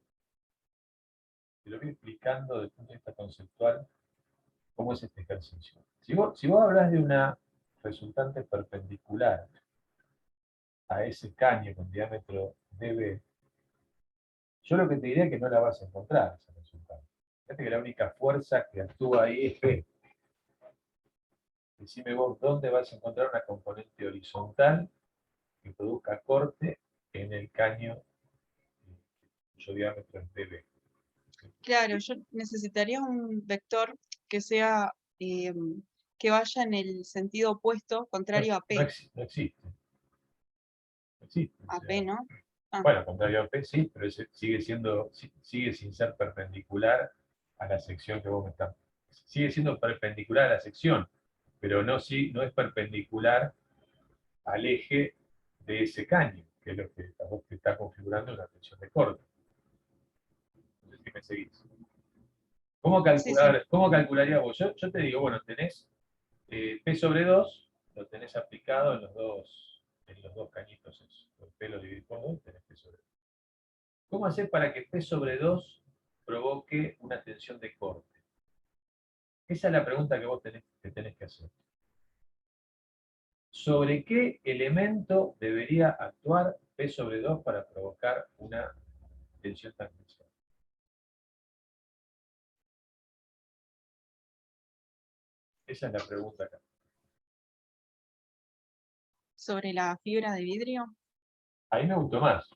explicando desde el punto de vista conceptual cómo es este ejercicio. Si vos hablas de una resultante perpendicular a ese caño con diámetro dB, yo lo que te diría es que no la vas a encontrar, esa resultante. Fíjate que la única fuerza que actúa ahí es P. Decime vos dónde vas a encontrar una componente horizontal que produzca corte en el caño cuyo diámetro es dB. Claro, yo necesitaría un vector que sea, que vaya en el sentido opuesto, contrario a P. No existe. No existe. A P, ¿no? Ah, Bueno, contrario a P sí, pero sigue sin ser perpendicular a la sección que vos me estás... Sigue siendo perpendicular a la sección, pero no es perpendicular al eje de ese caño, que es lo que a vos te está configurando una tensión de corte. No sé si me seguís. ¿Cómo sí, sí. calcularía vos? Yo te digo, bueno, tenés P sobre 2, lo tenés aplicado en los dos cañitos, el pelo dividido por 2, tenés P sobre 2. ¿Cómo hacer para que P sobre 2 provoque una tensión de corte? Esa es la pregunta que vos tenés que hacer. ¿Sobre qué elemento debería actuar P sobre 2 para provocar una tensión tangencial? Esa es la pregunta acá. Sobre la fibra de vidrio. Ahí me gustó más.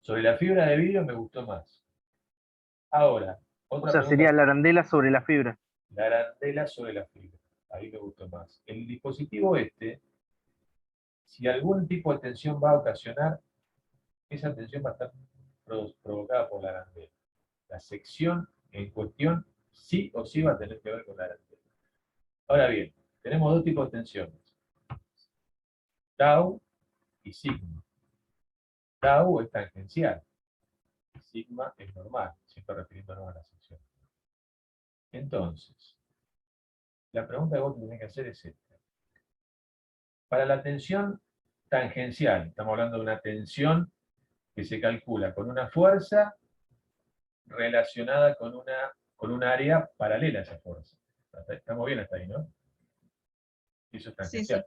Sobre la fibra de vidrio me gustó más. Ahora, O Otra sea, pregunta. sería la arandela sobre la fibra. La arandela sobre la fibra. Ahí me gustó más. El dispositivo si algún tipo de tensión va a ocasionar, esa tensión va a estar provocada por la arandela. La sección en cuestión sí o sí va a tener que ver con la arandela. Ahora bien, tenemos dos tipos de tensiones. Tau y sigma. Tau es tangencial. Sigma es normal, siempre refiriéndonos a la sección. Entonces, la pregunta que vos tenés que hacer es esta. Para la tensión tangencial, estamos hablando de una tensión que se calcula con una fuerza relacionada con un área paralela a esa fuerza. Estamos bien hasta ahí, ¿no? Eso es Sí, tangencial.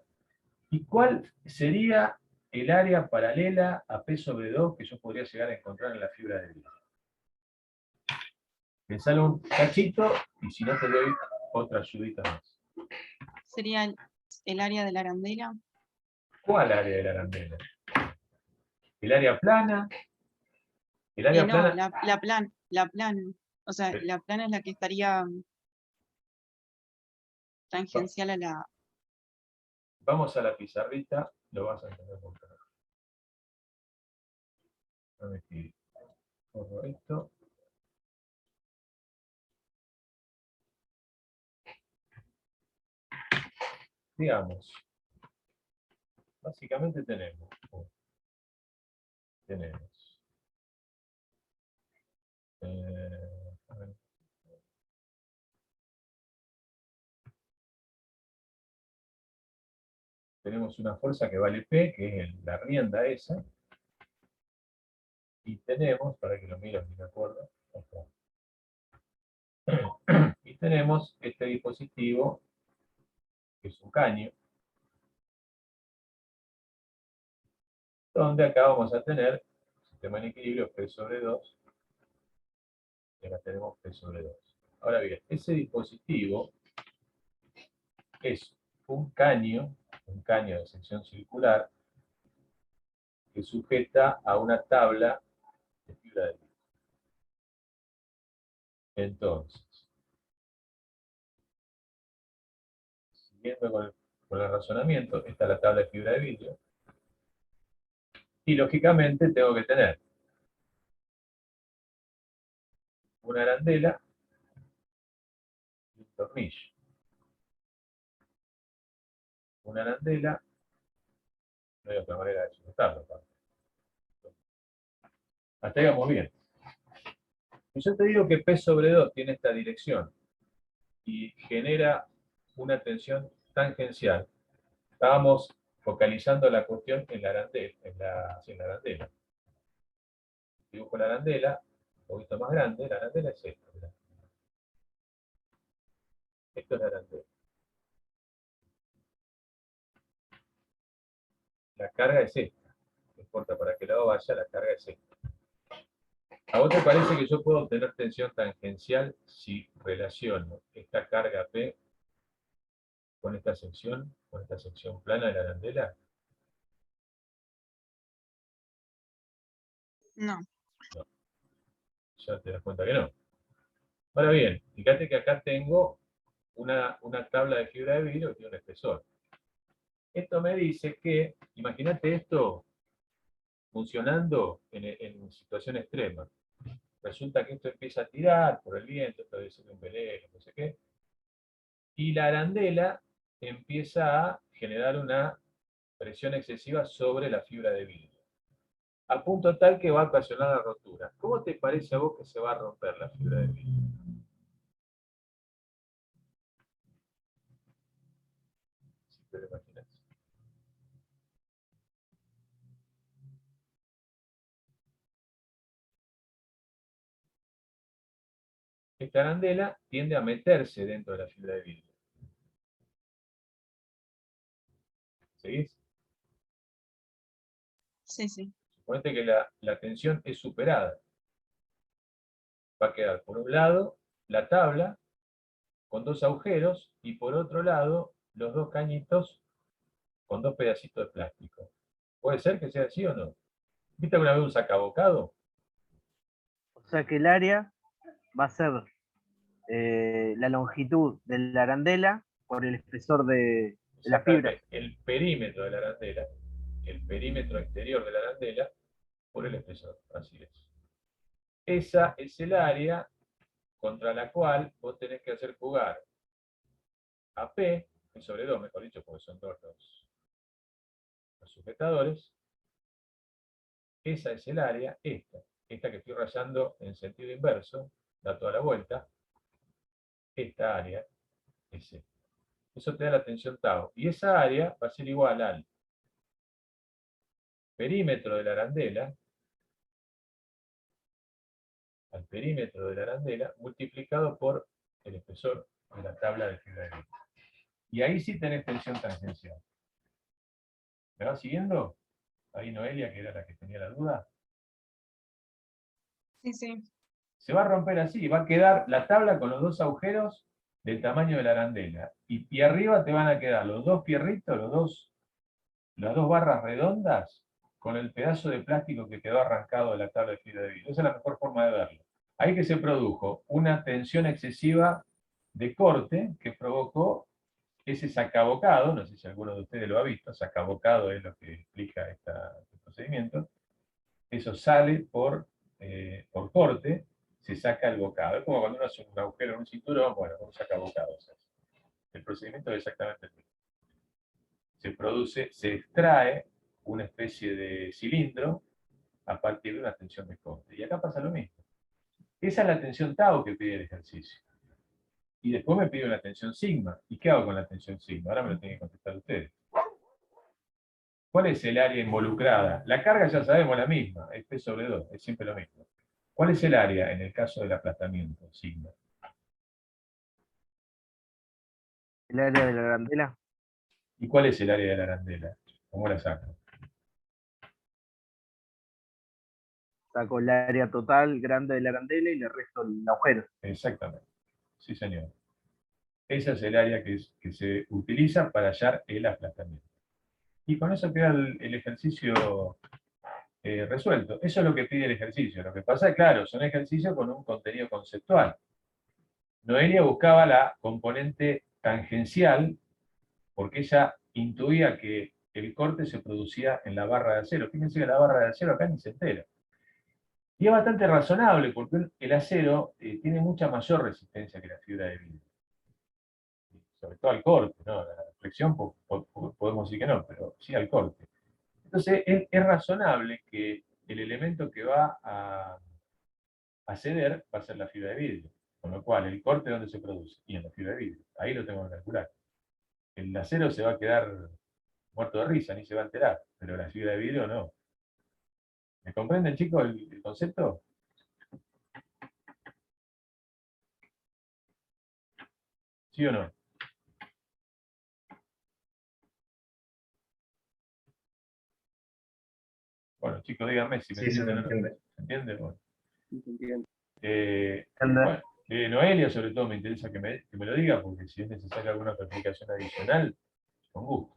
¿Y cuál sería el área paralela a P sobre 2 que yo podría llegar a encontrar en la fibra de vidrio? Pensalo un cachito y si no te doy otra ayudita más. sería el área de la arandela. ¿Cuál área de la arandela? ¿El área plana? ¿El área No, plana? la plana. O sea, Sí. la plana es la que estaría tangencial a la... Vamos a la pizarrita, lo vas a entender por acá. A ver si corro esto. Digamos, básicamente tenemos a ver, tenemos una fuerza que vale P, que es la rienda esa, y tenemos, para que lo miren, me acuerdo, acá. Y tenemos este dispositivo, que es un caño, donde acá vamos a tener sistema en equilibrio P sobre 2, y acá tenemos P sobre 2. Ahora bien, ese dispositivo es un caño de sección circular, que sujeta a una tabla de fibra de vidrio. Entonces, siguiendo con el razonamiento, esta es la tabla de fibra de vidrio, y lógicamente tengo que tener una arandela y un tornillo. Una arandela, no hay otra manera de sujetarlo. Hasta ahí vamos bien. Si yo te digo que P sobre 2 tiene esta dirección y genera una tensión tangencial, estábamos focalizando la cuestión en la arandela. En la arandela. Dibujo la arandela, un poquito más grande, la arandela es esto. Mirá. Esto es la arandela. La carga es esta. No importa para qué lado vaya, la carga es esta. ¿A vos te parece que yo puedo obtener tensión tangencial si relaciono esta carga P con esta sección plana de la arandela? No, No, ya te das cuenta que no. Ahora bien, fíjate que acá tengo una tabla de fibra de vidrio que tiene un espesor. Esto me dice que, imagínate esto funcionando en situación extrema. Resulta que esto empieza a tirar por el viento, esto debe ser un velero, no sé qué, y la arandela empieza a generar una presión excesiva sobre la fibra de vidrio, a punto tal que va a ocasionar la rotura. ¿Cómo te parece a vos que se va a romper la fibra de vidrio? Si te lo imaginas. Esta arandela tiende a meterse dentro de la fibra de vidrio. ¿Seguís? sí, sí. Suponete que la tensión es superada. Va a quedar por un lado la tabla con dos agujeros y por otro lado los dos cañitos con dos pedacitos de plástico. ¿Puede ser que sea así o no? ¿Viste alguna vez un sacabocado? O sea que el área va a ser la longitud de la arandela por el espesor de la fibra. Exactamente, el perímetro de la arandela, el perímetro exterior de la arandela, por el espesor, así es. Esa es el área contra la cual vos tenés que hacer jugar a P, y sobre 2, mejor dicho, porque son dos los sujetadores. Esa es el área, esta que estoy rayando en sentido inverso, da toda la vuelta. Esta área es esta. Eso te da la tensión tau. Y esa área va a ser igual al perímetro de la arandela, multiplicado por el espesor de la tabla de fibra de vidrio. Y ahí sí tenés tensión tangencial. ¿Me vas siguiendo? Ahí Noelia, que era la que tenía la duda. Sí, sí. Se va a romper así, va a quedar la tabla con los dos agujeros del tamaño de la arandela. Y arriba te van a quedar los dos fierritos, las dos barras redondas, con el pedazo de plástico que quedó arrancado de la tabla de fibra de vidrio. Esa es la mejor forma de verlo. Ahí que se produjo una tensión excesiva de corte que provocó ese sacabocado, no sé si alguno de ustedes lo ha visto, sacabocado es lo que explica este procedimiento. Eso sale por corte, se saca el bocado. Es como cuando uno hace un agujero en un cinturón, bueno, con un sacabocado. El procedimiento es exactamente el mismo. Se produce, se extrae una especie de cilindro a partir de una tensión de corte. Y acá pasa lo mismo. Esa es la tensión tau que pide el ejercicio. Y después me pide una tensión sigma. ¿Y qué hago con la tensión sigma? Ahora me lo tienen que contestar ustedes. ¿Cuál es el área involucrada? La carga ya sabemos la misma, es P sobre 2, es siempre lo mismo. ¿Cuál es el área en el caso del aplastamiento, sigma? El área de la arandela. ¿Y cuál es el área de la arandela? ¿Cómo la saco? Saco el área total grande de la arandela y le resto el agujero. Exactamente. Sí, señor. Esa es el área que se utiliza para hallar el aplastamiento. Y con eso queda el ejercicio resuelto. Eso es lo que pide el ejercicio. Lo que pasa es, claro, son ejercicios con un contenido conceptual. Noelia buscaba la componente tangencial porque ella intuía que el corte se producía en la barra de acero. Fíjense que la barra de acero acá ni se entera. Y es bastante razonable porque el acero tiene mucha mayor resistencia que la fibra de vidrio. Sobre todo al corte, ¿no? La flexión podemos decir que no, pero sí al corte. Entonces es razonable que el elemento que va a ceder va a ser la fibra de vidrio. Con lo cual, el corte, ¿dónde se produce? Y en la fibra de vidrio. Ahí lo tengo que calcular. El acero se va a quedar muerto de risa, ni se va a enterar, pero la fibra de vidrio no. ¿Me comprenden, chicos, el concepto? ¿Sí o no? Bueno, chicos, díganme si me Sí, se me entienden o no. entiende. ¿Se entiende? Bueno. ¿Entiendes? Bueno, Noelia, sobre todo, me interesa que me lo diga, porque si es necesaria alguna explicación adicional, con gusto.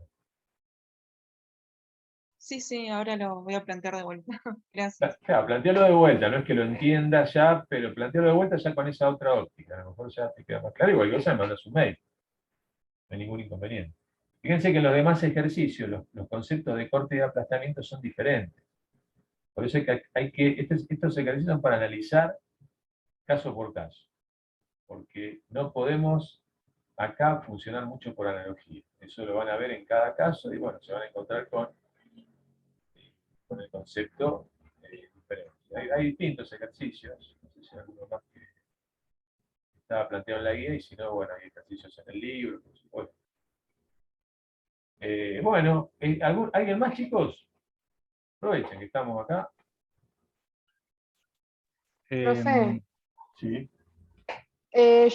Sí, sí, ahora lo voy a plantear de vuelta. Gracias. Claro, plantearlo de vuelta, no es que lo entienda ya, pero plantearlo de vuelta ya con esa otra óptica. A lo mejor ya te queda más claro, igual cosa me mandas un mail. No hay ningún inconveniente. Fíjense que en los demás ejercicios, los conceptos de corte y de aplastamiento son diferentes. Por eso estos ejercicios son para analizar caso por caso. Porque no podemos acá funcionar mucho por analogía. Eso lo van a ver en cada caso y bueno, se van a encontrar con el concepto diferente. Hay distintos ejercicios, no sé si hay alguno más que estaba planteado en la guía y si no, bueno, hay ejercicios en el libro, por supuesto. Bueno, ¿alguien más, chicos? Aprovechen que estamos acá. Profe, Sí.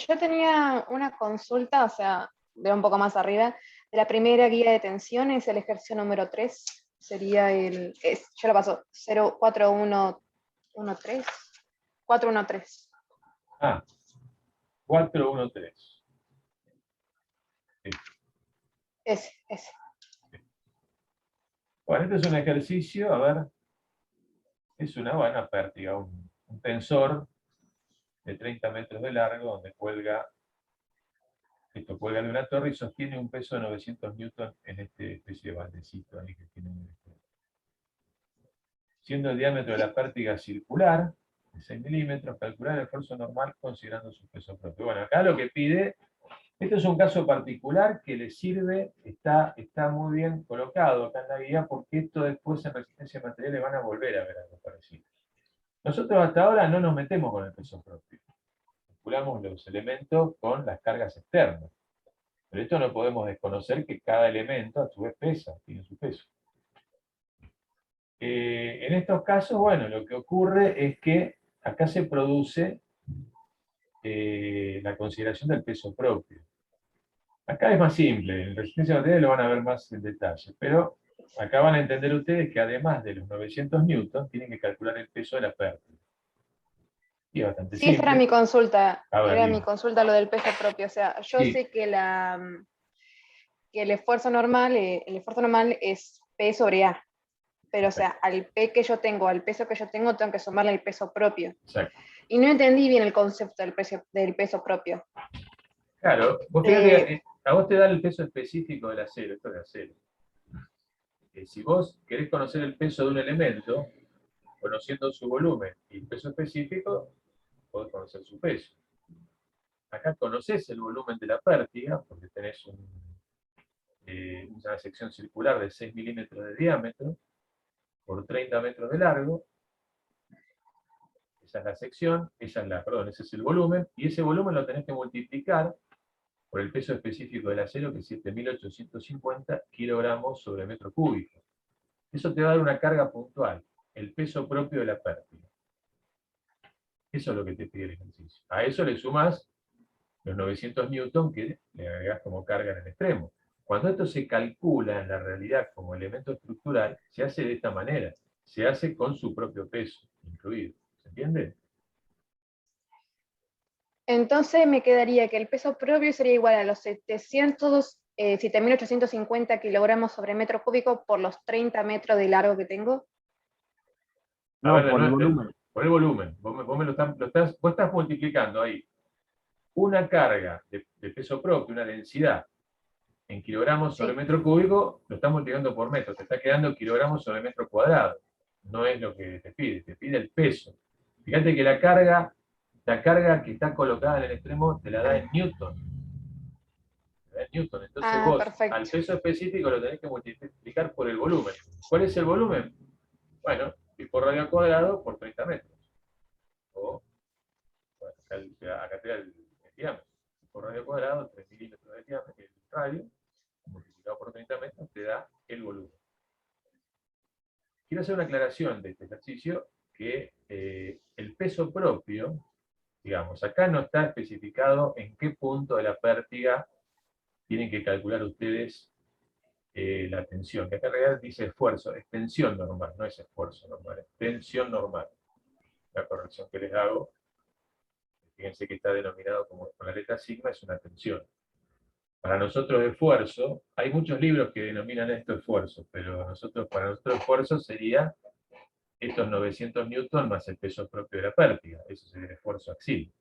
yo tenía una consulta, o sea, veo un poco más arriba, de la primera guía de tensiones, el ejercicio número 3, sería yo lo paso, 04113, 413. Ah, 413. Sí. Ese. Bueno, este es un ejercicio, a ver, es una buena pértiga, un tensor de 30 metros de largo, donde cuelga, esto cuelga de una torre y sostiene un peso de 900 newton en este especie de baldecito ahí que tiene. Siendo el diámetro de la pértiga circular, de 6 milímetros, calcular el esfuerzo normal considerando su peso propio. Bueno, acá lo que pide, esto es un caso particular que le sirve, está muy bien colocado acá en la guía, porque esto después en resistencia de materiales van a volver a ver algo parecido. Nosotros hasta ahora no nos metemos con el peso propio. Calculamos los elementos con las cargas externas. Pero esto no podemos desconocer que cada elemento a su vez pesa, tiene su peso. En estos casos, bueno, lo que ocurre es que acá se produce la consideración del peso propio. Acá es más simple, en resistencia de materiales lo van a ver más en detalle, pero acá van a entender ustedes que además de los 900 newtons, tienen que calcular el peso de la pérdida. Y es bastante Sí, esa era mi simple. consulta. A ver, Era dime. mi consulta lo del peso propio. O sea, yo Sí. sé que que el esfuerzo normal es P sobre A. Pero, o sea, al P que yo tengo, al peso que yo tengo que sumarle el peso propio. Exacto. Y no entendí bien el concepto del peso propio. Claro, vos fíjate, a vos te da el peso específico del acero, esto es de acero. Si vos querés conocer el peso de un elemento, conociendo su volumen y el peso específico, podés conocer su peso. Acá conocés el volumen de la pértiga, porque tenés una sección circular de 6 milímetros de diámetro por 30 metros de largo. Esa es la sección, ese es el volumen, y ese volumen lo tenés que multiplicar por el peso específico del acero, que es 7.850 kilogramos sobre metro cúbico. Eso te va a dar una carga puntual, el peso propio de la pértiga. Eso es lo que te pide el ejercicio. A eso le sumás los 900 newton que le agregás como carga en el extremo. Cuando esto se calcula en la realidad como elemento estructural, se hace de esta manera. Se hace con su propio peso incluido. ¿Se entiende? Entonces me quedaría que el peso propio sería igual a los 7.850 kilogramos sobre metro cúbico por los 30 metros de largo que tengo. No, por el volumen. Por el volumen. Vos estás multiplicando ahí una carga de peso propio, una densidad, en kilogramos sobre metro cúbico, lo estás multiplicando por metro. Te está quedando kilogramos sobre metro cuadrado. No es lo que te pide el peso. Fíjate que la carga que está colocada en el extremo te la da en newton. Entonces vos, perfecto. al peso específico lo tenés que multiplicar por el volumen. ¿Cuál es el volumen? Bueno, pi por radio al cuadrado por 30 metros. O, bueno, acá te da el diámetro. Pi por radio al cuadrado, 3 milímetros de diámetro, el radio, multiplicado por 30 metros, te da el volumen. Quiero hacer una aclaración de este ejercicio, que el peso propio, digamos, acá no está especificado en qué punto de la pértiga tienen que calcular ustedes la tensión, que acá en realidad dice esfuerzo, es tensión normal, no es esfuerzo normal, es tensión normal. La corrección que les hago, fíjense que está denominado como con la letra sigma, es una tensión. Para nosotros esfuerzo, hay muchos libros que denominan esto esfuerzo, pero para nosotros esfuerzo sería estos 900 newton más el peso propio de la pértiga, eso sería el esfuerzo axial.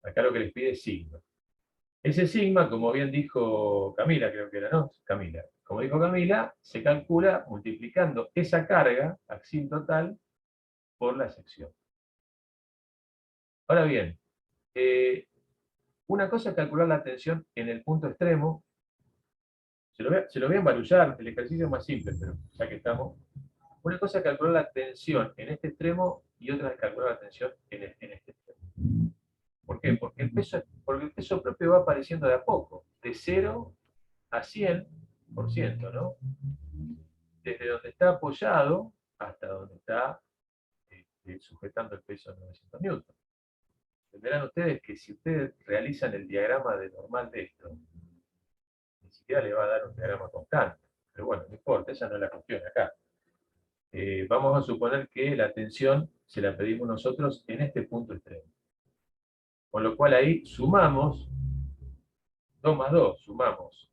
Acá lo que les pide es sigma. Ese sigma, como bien dijo Camila, creo que era, ¿no? Camila. Como dijo Camila, se calcula multiplicando esa carga axial total por la sección. Ahora bien, una cosa es calcular la tensión en el punto extremo. Se lo voy a embarullar, el ejercicio es más simple, pero ya que estamos. Una cosa es calcular la tensión en este extremo y otra es calcular la tensión en este extremo. ¿Por qué? Porque el peso propio va apareciendo de a poco, de 0 a 100%, ¿no? Desde donde está apoyado hasta donde está sujetando el peso de 900 newton. Entenderán ustedes que si ustedes realizan el diagrama de normal de esto, ni siquiera le va a dar un diagrama constante. Pero bueno, no importa, esa no es la cuestión acá. Vamos a suponer que la tensión se la pedimos nosotros en este punto extremo. Con lo cual ahí sumamos 2 más 2, sumamos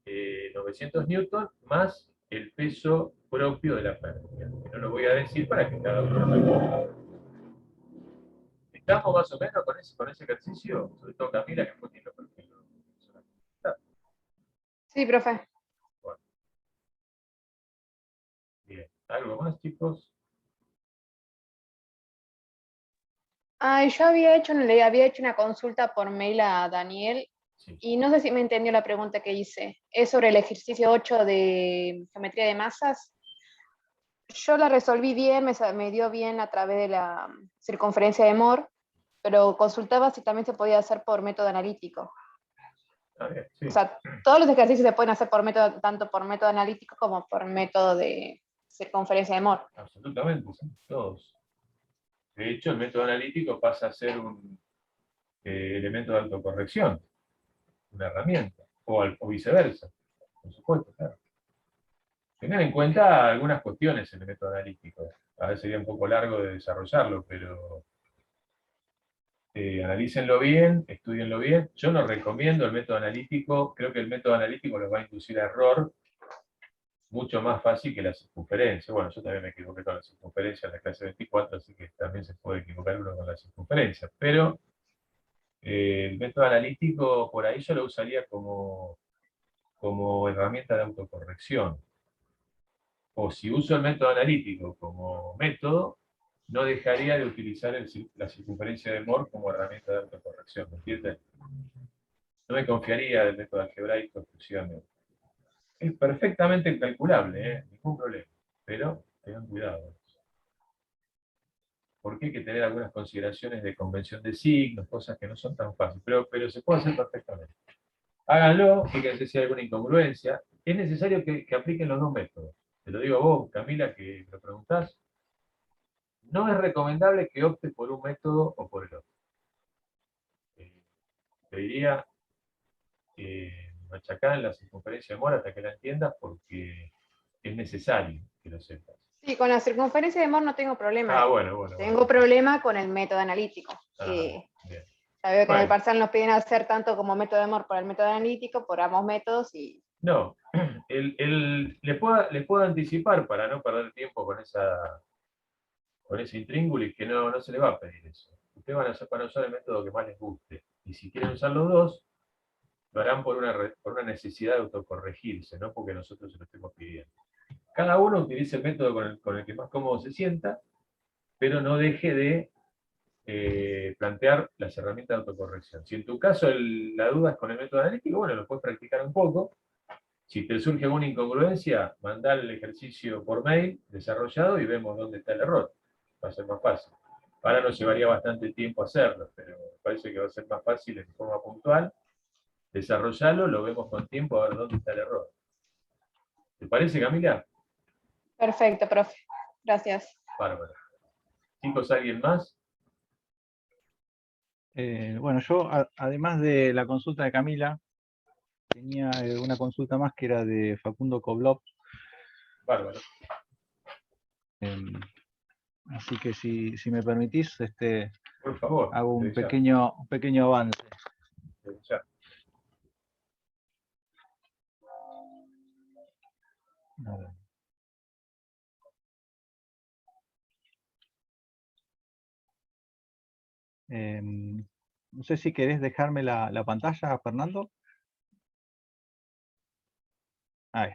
900 newton más el peso propio de la pértiga. No lo voy a decir para que cada uno lo ¿Estamos más o menos con ese ejercicio? Sobre todo Camila, que fue quien lo perfiló. Sí, profe. Bueno. Bien. ¿Algo más, chicos? Yo le había hecho una consulta por mail a Daniel Sí. y no sé si me entendió la pregunta que hice. Es sobre el ejercicio 8 de geometría de masas. Yo la resolví bien, me dio bien a través de la circunferencia de Moore, pero consultaba si también se podía hacer por método analítico. Bien, sí. O sea, todos los ejercicios se pueden hacer por método, tanto por método analítico como por método de circunferencia de Moore. Absolutamente, sí, todos. De hecho, el método analítico pasa a ser un elemento de autocorrección, una herramienta, o viceversa, por supuesto, claro. Tengan en cuenta algunas cuestiones en el método analítico. A veces sería un poco largo de desarrollarlo, pero analícenlo bien, estudienlo bien. Yo no recomiendo el método analítico, creo que el método analítico los va a inducir a error mucho más fácil que la circunferencia. Bueno, yo también me equivoqué con la circunferencia en la clase 24, así que también se puede equivocar uno con la circunferencia. Pero el método analítico, por ahí yo lo usaría como herramienta de autocorrección. O si uso el método analítico como método, no dejaría de utilizar la circunferencia de Moore como herramienta de autocorrección, ¿me entiendes? No me confiaría del método algebraico exclusivamente. Es perfectamente calculable, ningún problema, pero tengan cuidado. Porque hay que tener algunas consideraciones de convención de signos, cosas que no son tan fáciles, pero se puede hacer perfectamente. Háganlo, fíjense si hay alguna incongruencia. Es necesario que apliquen los dos métodos. Te lo digo a vos, Camila, que lo preguntás. No es recomendable que optes por un método o por el otro. Te diría machacar en la circunferencia de Moore hasta que la entiendas porque es necesario que lo sepas. Sí, con la circunferencia de Moore no tengo problema. Bueno. Tengo problema con el método analítico. Bien. Ya veo que en el Bueno. parcial nos piden hacer tanto como método de Moore por el método analítico, por ambos métodos y... No, les puedo anticipar para no perder tiempo con ese intríngulis que no se les va a pedir eso. Ustedes van a usar el método que más les guste. Y si quieren usar los dos, lo harán por una necesidad de autocorregirse, no porque nosotros se lo estemos pidiendo. Cada uno utilice el método con el que más cómodo se sienta, pero no deje de plantear las herramientas de autocorrección. Si en tu caso la duda es con el método analítico, bueno, lo puedes practicar un poco. Si te surge alguna incongruencia, mandar el ejercicio por mail desarrollado y vemos dónde está el error. Va a ser más fácil. Ahora nos llevaría bastante tiempo hacerlo, pero me parece que va a ser más fácil en forma puntual. Desarrollarlo, lo vemos con tiempo a ver dónde está el error. ¿Te parece, Camila? Perfecto, profe. Gracias. Bárbara. Chicos, ¿alguien más? Bueno, yo además de la consulta de Camila, tenía una consulta más que era de Facundo Koblov. Bárbaro. Así que si me permitís, por favor, hago un pequeño avance. Ya. No sé si querés dejarme la pantalla, Fernando. Ahí.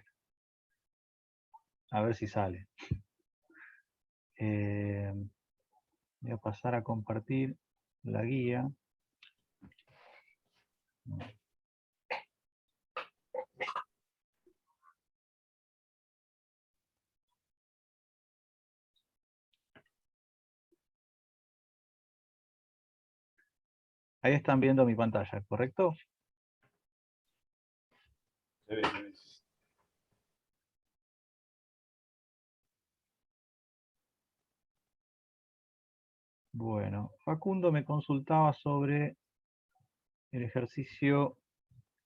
A ver si sale. Voy a pasar a compartir la guía. Ahí están viendo mi pantalla, ¿correcto? Se ve. Bueno, Facundo me consultaba sobre el ejercicio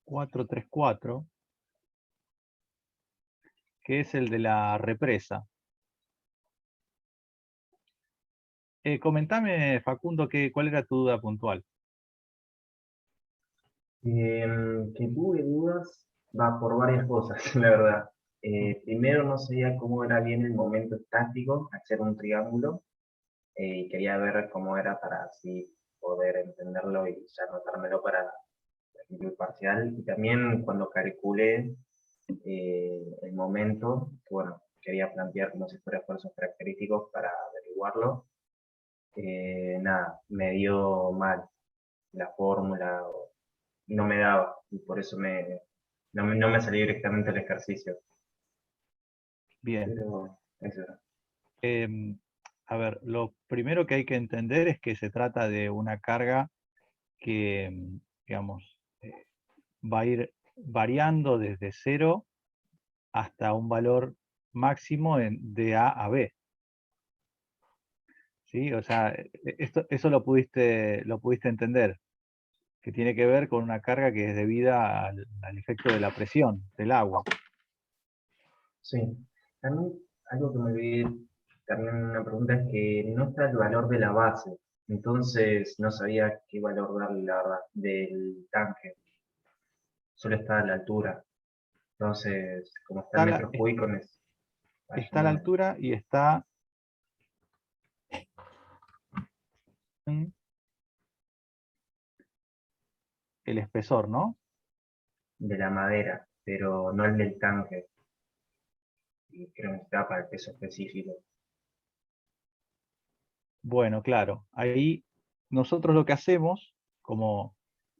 434, que es el de la represa. Comentame, Facundo, cuál era tu duda puntual. Que tuve dudas por varias cosas, la verdad. Primero no sabía cómo era bien el momento estático, hacer un triángulo. Quería ver cómo era para así poder entenderlo y ya anotármelo para el parcial. Y también cuando calculé el momento, que bueno, quería plantear como si fuera esfuerzos característicos para averiguarlo, nada, me dio mal la fórmula, no me daba, y por eso no me salió directamente el ejercicio. Bien. Pero eso era. A ver, lo primero que hay que entender es que se trata de una carga que, digamos, va a ir variando desde 0 hasta un valor máximo de A a B. ¿Sí? O sea, eso lo pudiste entender, que tiene que ver con una carga que es debida al efecto de la presión del agua. Sí. También algo que me olvidé, también una pregunta es que no está el valor de la base, entonces no sabía qué valor darle, la verdad, del tanque. Solo está a la altura. Entonces, como está en metros cúbicos, Está a la altura y está el espesor, ¿no? de la madera, pero no el del tanque. Y creo que está para el peso específico. Bueno, claro. Ahí nosotros lo que hacemos, como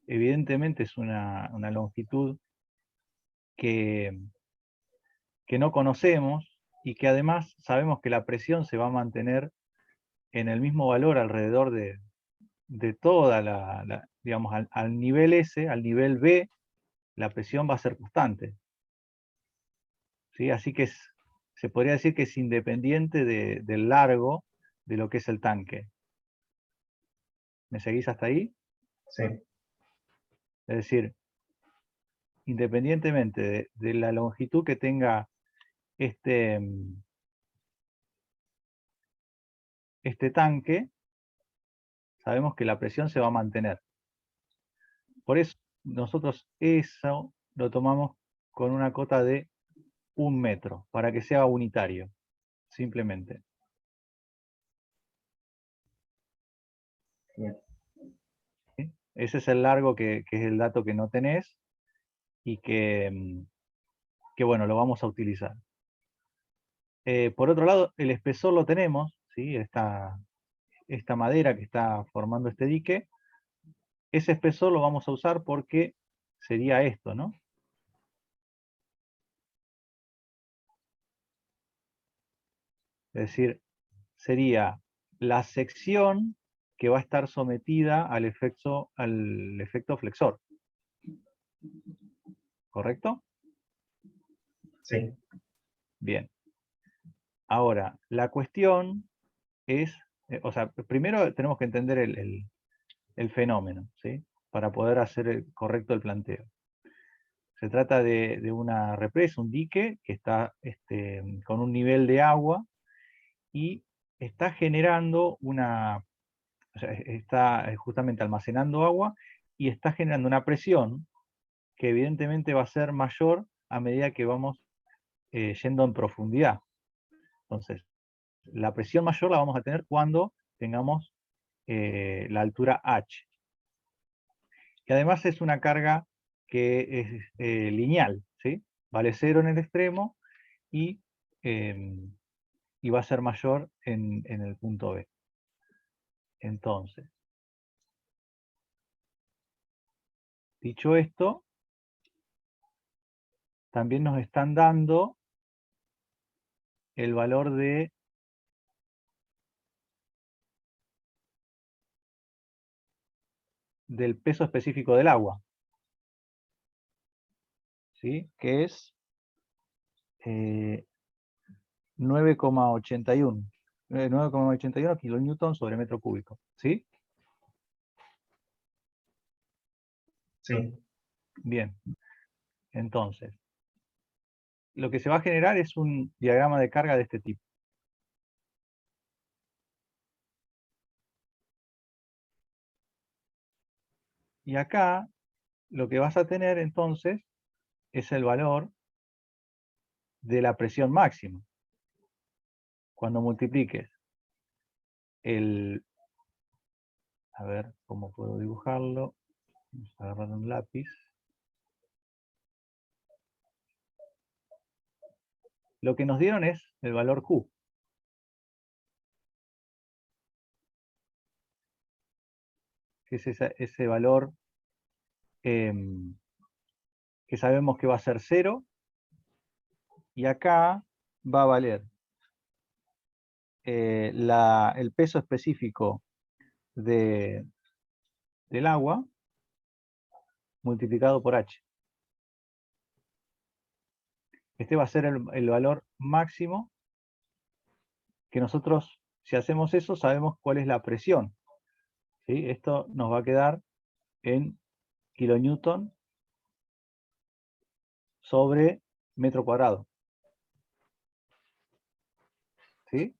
evidentemente es una longitud que no conocemos y que además sabemos que la presión se va a mantener en el mismo valor alrededor de toda digamos, al nivel S, al nivel B, la presión va a ser constante. ¿Sí? Así que se podría decir que es independiente del largo de lo que es el tanque. ¿Me seguís hasta ahí? Sí. Es decir, independientemente de la longitud que tenga este tanque, sabemos que la presión se va a mantener. Por eso nosotros eso lo tomamos con una cota de 1 metro, para que sea unitario, simplemente. Bien. ¿Sí? Ese es el largo que es el dato que no tenés y que bueno, lo vamos a utilizar. Por otro lado, el espesor lo tenemos, ¿sí? Esta madera que está formando este dique, ese espesor lo vamos a usar porque sería esto, ¿no? Es decir, sería la sección que va a estar sometida al efecto flexor. ¿Correcto? Sí. Bien. Ahora, la cuestión es, o sea, primero tenemos que entender el fenómeno, ¿sí? Para poder hacer correcto el planteo. Se trata de una represa, un dique, que está con un nivel de agua y está generando o sea, está justamente almacenando agua y está generando una presión que evidentemente va a ser mayor a medida que vamos yendo en profundidad. Entonces, la presión mayor la vamos a tener cuando tengamos la altura h. Y además es una carga que es lineal, ¿sí? Vale 0 en el extremo y va a ser mayor en el punto B. Entonces, dicho esto, también nos están dando el valor del peso específico del agua, ¿sí? Que es 9,81 kilonewton sobre metro cúbico, ¿sí? Sí. Bien. Entonces, lo que se va a generar es un diagrama de carga de este tipo. Y acá lo que vas a tener entonces es el valor de la presión máxima. Cuando multipliques A ver cómo puedo dibujarlo. Vamos a agarrar un lápiz. Lo que nos dieron es el valor Q. Que es ese valor que sabemos que va a ser 0. Y acá va a valer el peso específico del agua multiplicado por H. Este va a ser el valor máximo que nosotros, si hacemos eso, sabemos cuál es la presión. ¿Sí? Esto nos va a quedar en kilonewton sobre metro cuadrado. ¿Sí?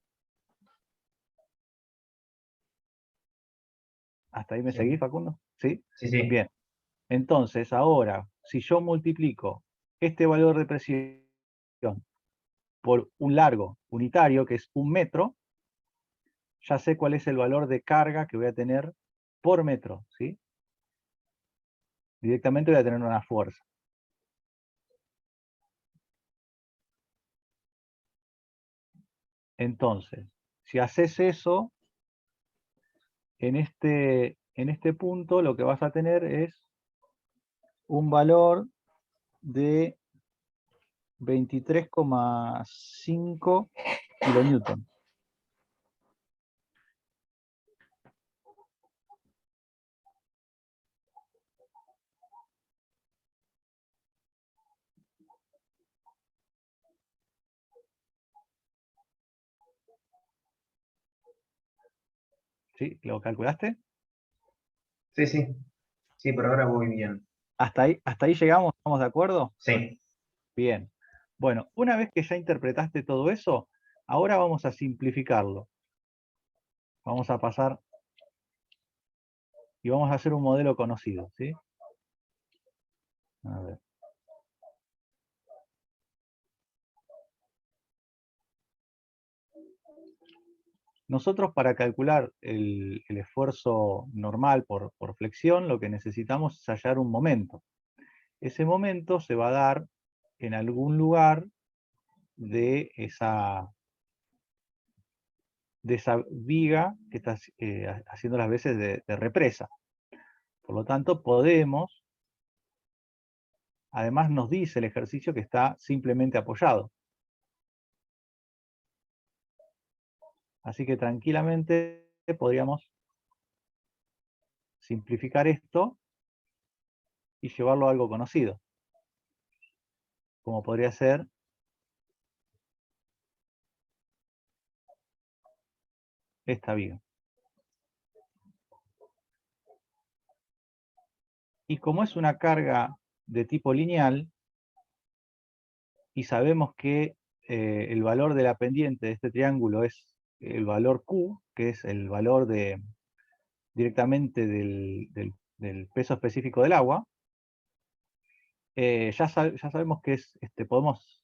¿Hasta ahí me seguís, Facundo? ¿Sí? Sí, sí. Bien. Entonces, ahora, si yo multiplico este valor de presión por un largo unitario, que es 1 metro, ya sé cuál es el valor de carga que voy a tener por metro, ¿sí? Directamente voy a tener una fuerza. Entonces, si haces eso, en este punto lo que vas a tener es un valor de 23,5 kilonewton. ¿Sí? ¿Lo calculaste? Sí, sí. Sí, por ahora voy bien. ¿Hasta ahí llegamos? ¿Estamos de acuerdo? Sí. Bien. Bueno, una vez que ya interpretaste todo eso, ahora vamos a simplificarlo. Vamos a pasar y vamos a hacer un modelo conocido, ¿sí? A ver. Nosotros para calcular el esfuerzo normal por flexión, lo que necesitamos es hallar un momento. Ese momento se va a dar en algún lugar de esa viga que está haciendo las veces de represa. Por lo tanto, podemos, además nos dice el ejercicio que está simplemente apoyado. Así que tranquilamente podríamos simplificar esto y llevarlo a algo conocido, como podría ser esta viga. Y como es una carga de tipo lineal, y sabemos que el valor de la pendiente de este triángulo es el valor Q, que es el valor directamente del peso específico del agua, ya sabemos que podemos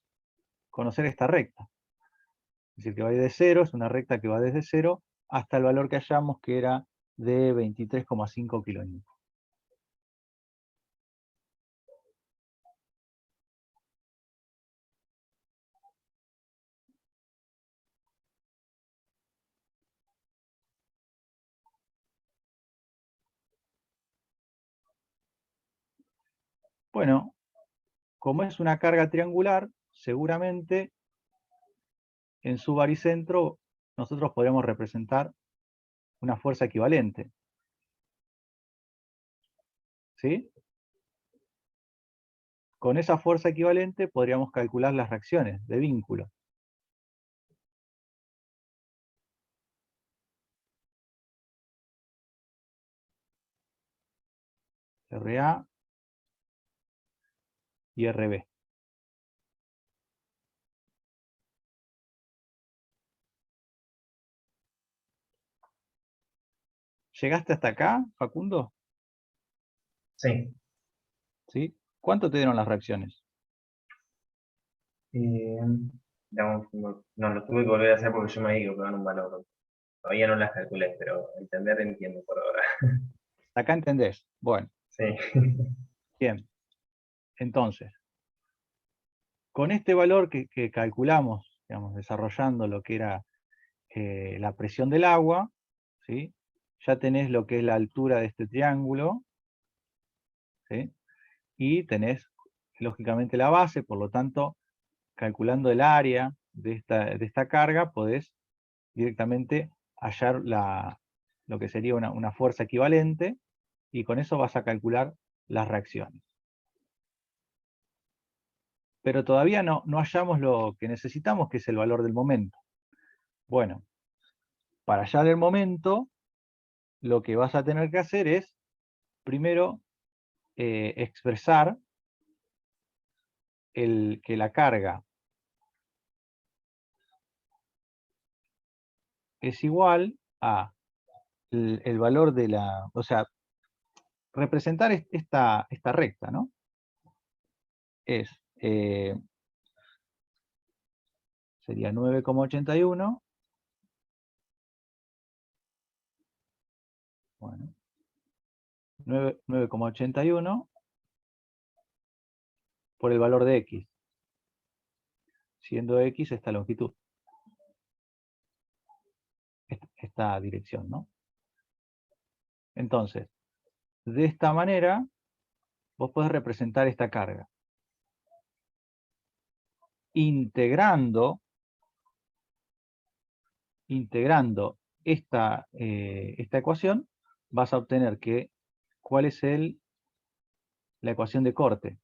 conocer esta recta. Es decir, que va de 0, es una recta que va desde 0 hasta el valor que hallamos, que era de 23,5 kilonewton. Bueno, como es una carga triangular, seguramente en su baricentro nosotros podríamos representar una fuerza equivalente. ¿Sí? Con esa fuerza equivalente podríamos calcular las reacciones de vínculo. RA y RB. ¿Llegaste hasta acá, Facundo? Sí. ¿Sí? ¿Cuánto te dieron las reacciones? No, lo tuve que volver a hacer porque yo me digo que dan un valor. Todavía no las calculé, pero entender entiendo por ahora. Acá entendés. Bueno, Sí. bien. Entonces, con este valor que calculamos, digamos, desarrollando lo que era la presión del agua, ¿sí? Ya tenés lo que es la altura de este triángulo, ¿sí? Y tenés, lógicamente, la base, por lo tanto, calculando el área de esta carga, podés directamente hallar lo que sería una fuerza equivalente, y con eso vas a calcular las reacciones. Pero todavía no hallamos lo que necesitamos, que es el valor del momento. Bueno, para hallar el momento, lo que vas a tener que hacer es, primero, expresar que la carga es igual a el valor de la, o sea, representar esta recta, ¿no? Es, sería 9,81, bueno, 9,81 por el valor de x, siendo x esta longitud, esta dirección, ¿no? Entonces, de esta manera, vos podés representar esta carga. Integrando esta ecuación, vas a obtener que, ¿cuál es la ecuación de corte?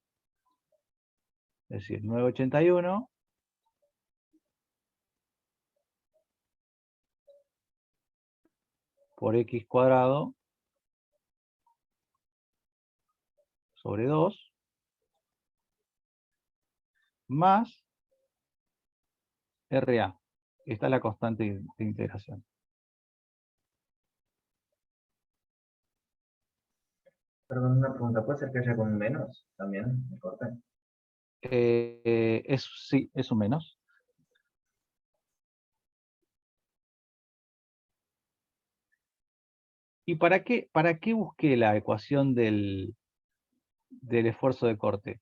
Es decir, 981 por x cuadrado sobre 2 más RA. Esta es la constante de integración. Perdón, una pregunta, ¿puede ser que haya con un menos también? ¿Me corté? Sí, es un menos. ¿Y para qué busqué la ecuación del esfuerzo de corte?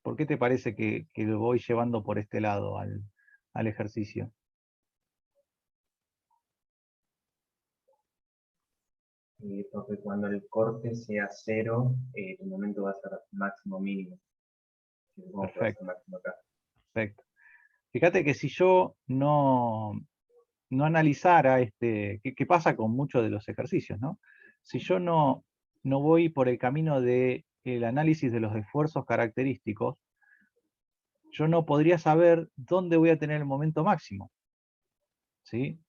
¿Por qué te parece que lo voy llevando por este lado al ejercicio? Porque cuando el corte sea 0, tu momento va a ser máximo mínimo. Supongo que va a ser máximo acá. Perfecto. Fíjate que si yo no analizara ¿qué pasa con muchos de los ejercicios, ¿no? Si yo no voy por el camino del análisis de los esfuerzos característicos, yo no podría saber dónde voy a tener el momento máximo, ¿sí?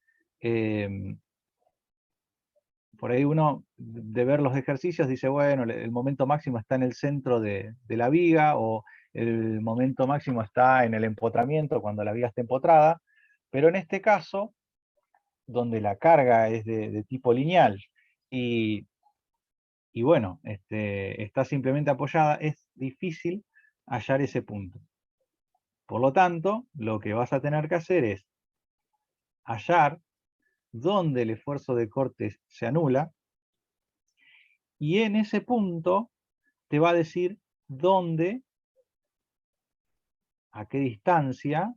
Por ahí uno, de ver los ejercicios, dice, bueno, el momento máximo está en el centro de la viga, o el momento máximo está en el empotramiento, cuando la viga está empotrada, pero en este caso, donde la carga es de tipo lineal, y bueno, está simplemente apoyada, es difícil hallar ese punto. Por lo tanto, lo que vas a tener que hacer es hallar dónde el esfuerzo de corte se anula, y en ese punto te va a decir dónde, a qué distancia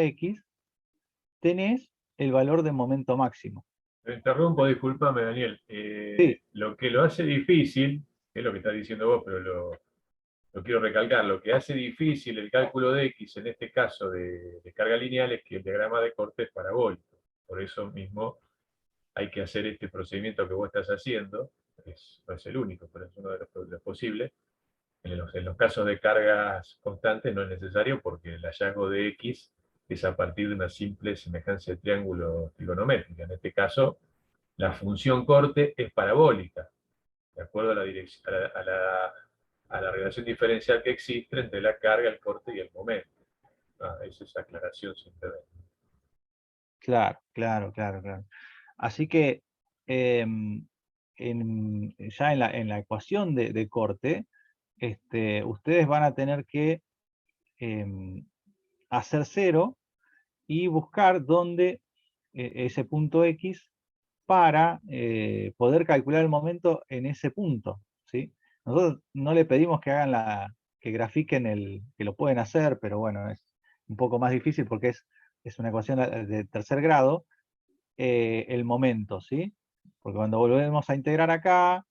x, tenés el valor de momento máximo. Te interrumpo, discúlpame, Daniel. Sí. Lo que lo hace difícil, es lo que estás diciendo vos, pero lo quiero recalcar, lo que hace difícil el cálculo de x, en este caso de carga lineal, es que el diagrama de corte es parabólico. Por eso mismo hay que hacer este procedimiento que vos estás haciendo, no es el único, pero es uno de los posibles. En los casos de cargas constantes no es necesario, porque el hallazgo de x es a partir de una simple semejanza de triángulo trigonométrica. En este caso, la función corte es parabólica, de acuerdo a la, dirección, a la relación diferencial que existe entre la carga, el corte y el momento. Esa es aclaración simplemente. Claro. Así que ya en la ecuación de corte, ustedes van a tener que hacer 0 y buscar dónde ese punto X para poder calcular el momento en ese punto, ¿sí? Nosotros no le pedimos que hagan que grafiquen que lo pueden hacer, pero bueno, es un poco más difícil porque es una ecuación de tercer grado, el momento, ¿sí? Porque cuando volvemos a integrar acá,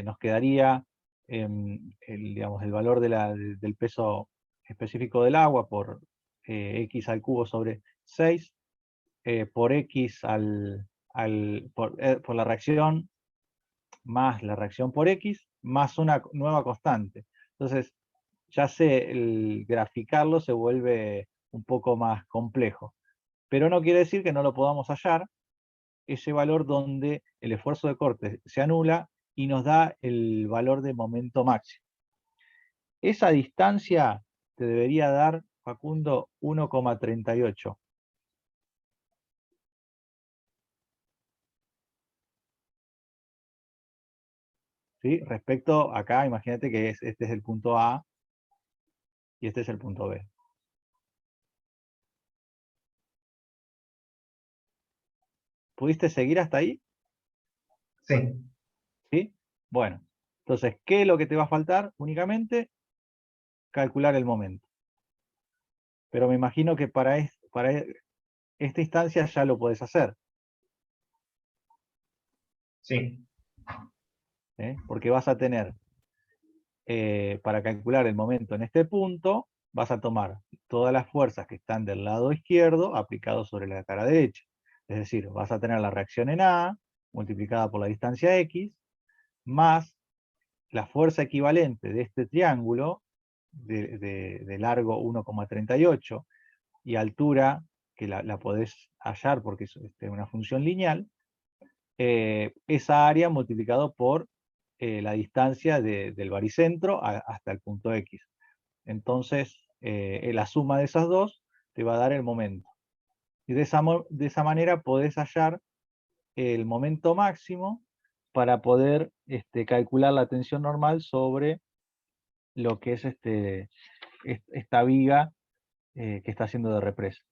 nos quedaría digamos, el valor del peso específico del agua por x al cubo sobre 6, por x por la reacción, más la reacción por x, más una nueva constante. Entonces, ya el graficarlo se vuelve un poco más complejo. Pero no quiere decir que no lo podamos hallar, ese valor donde el esfuerzo de corte se anula y nos da el valor de momento máximo. Esa distancia te debería dar, Facundo, 1,38. ¿Sí? Respecto acá, imagínate que este es el punto A y este es el punto B. ¿Pudiste seguir hasta ahí? Sí. ¿Sí? Bueno, entonces, ¿qué es lo que te va a faltar? Únicamente calcular el momento. Pero me imagino que para esta instancia ya lo podés hacer. Sí. Porque vas a tener, para calcular el momento en este punto, vas a tomar todas las fuerzas que están del lado izquierdo aplicados sobre la cara derecha. Es decir, vas a tener la reacción en A, multiplicada por la distancia X, más la fuerza equivalente de este triángulo, de largo 1,38, y altura, que la podés hallar porque es una función lineal, esa área multiplicado por la distancia del baricentro hasta el punto X. Entonces, la suma de esas dos te va a dar el momento. Y de esa manera podés hallar el momento máximo para poder calcular la tensión normal sobre lo que es esta viga que está haciendo de represa.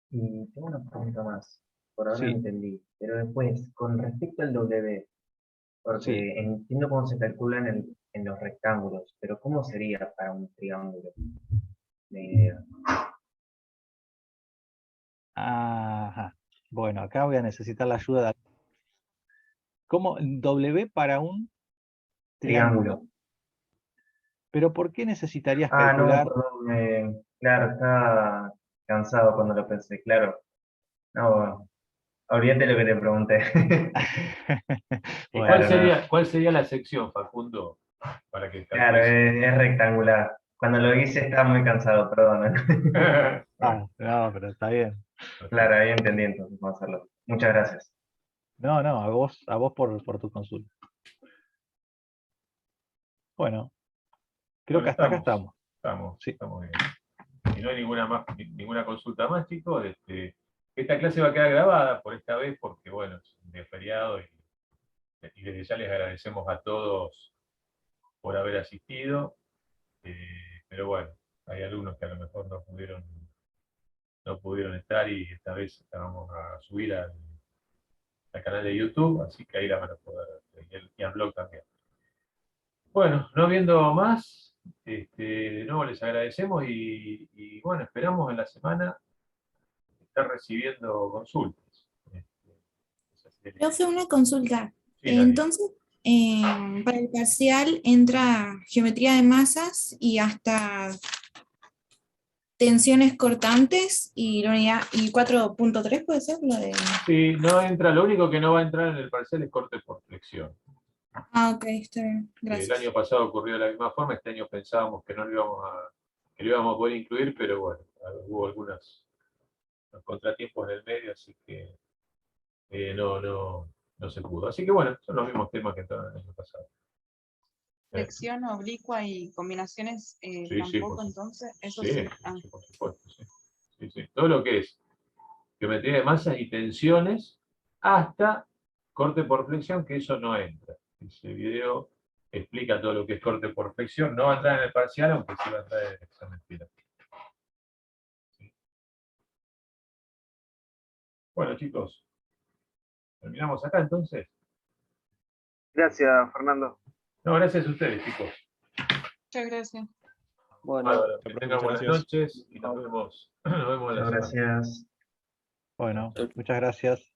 Y tengo una pregunta más. Por ahora Sí. no entendí. Pero después, con respecto al W, porque Sí. entiendo cómo se calcula en los rectángulos, pero ¿cómo sería para un triángulo? Ajá. Bueno, acá voy a necesitar la ayuda de... ¿Cómo? W para un triángulo. ¿Pero por qué necesitarías Ah, no, calcular? perdón. Claro, estaba cansado cuando lo pensé, claro. No, olvídate lo que te pregunté. Bueno, ¿Cuál sería la sección, Facundo? Para que claro, es rectangular. Cuando lo hice estaba muy cansado, perdón. no, pero está bien. Claro, ahí entendí entonces cómo hacerlo. Muchas gracias. No, a vos por tu consulta. Bueno, creo que hasta acá estamos. Estamos bien. Si no hay ninguna consulta más, chicos, esta clase va a quedar grabada por esta vez, porque bueno, es un día feriado y desde ya les agradecemos a todos por haber asistido. Pero bueno, hay alumnos que a lo mejor no pudieron estar y esta vez la vamos a subir al canal de YouTube, así que ahí la van a poder ver, y al blog también. Bueno, no viendo más, de nuevo les agradecemos y bueno, esperamos en la semana estar recibiendo consultas. Profe, una consulta. Sí, Dani. Entonces, para el parcial entra geometría de masas y hasta tensiones cortantes y la unidad y 4.3 puede ser la de... Sí, no entra, lo único que no va a entrar en el parcial es corte por flexión. Ah, ok, está bien, El gracias. año pasado ocurrió de la misma forma, este año pensábamos que no lo íbamos a poder incluir, pero bueno, hubo algunos contratiempos en el medio, así que no se pudo. Así que bueno, son los mismos temas que entraron el año pasado. Flexión oblicua y combinaciones tampoco, entonces, eso sí. Sí, por supuesto, sí. Sí. Todo lo que es geometría de masas y tensiones hasta corte por flexión, que eso no entra. Ese video explica todo lo que es corte por flexión. No va a entrar en el parcial, aunque sí va a entrar en el examen final. ¿Sí? Bueno, chicos, terminamos acá entonces. Gracias, Fernando. No, gracias a ustedes, chicos. Muchas gracias. Bueno, Bárbaro, que tengan muchas buenas gracias. noches y nos vemos en la Muchas semana. gracias. Bueno, muchas gracias.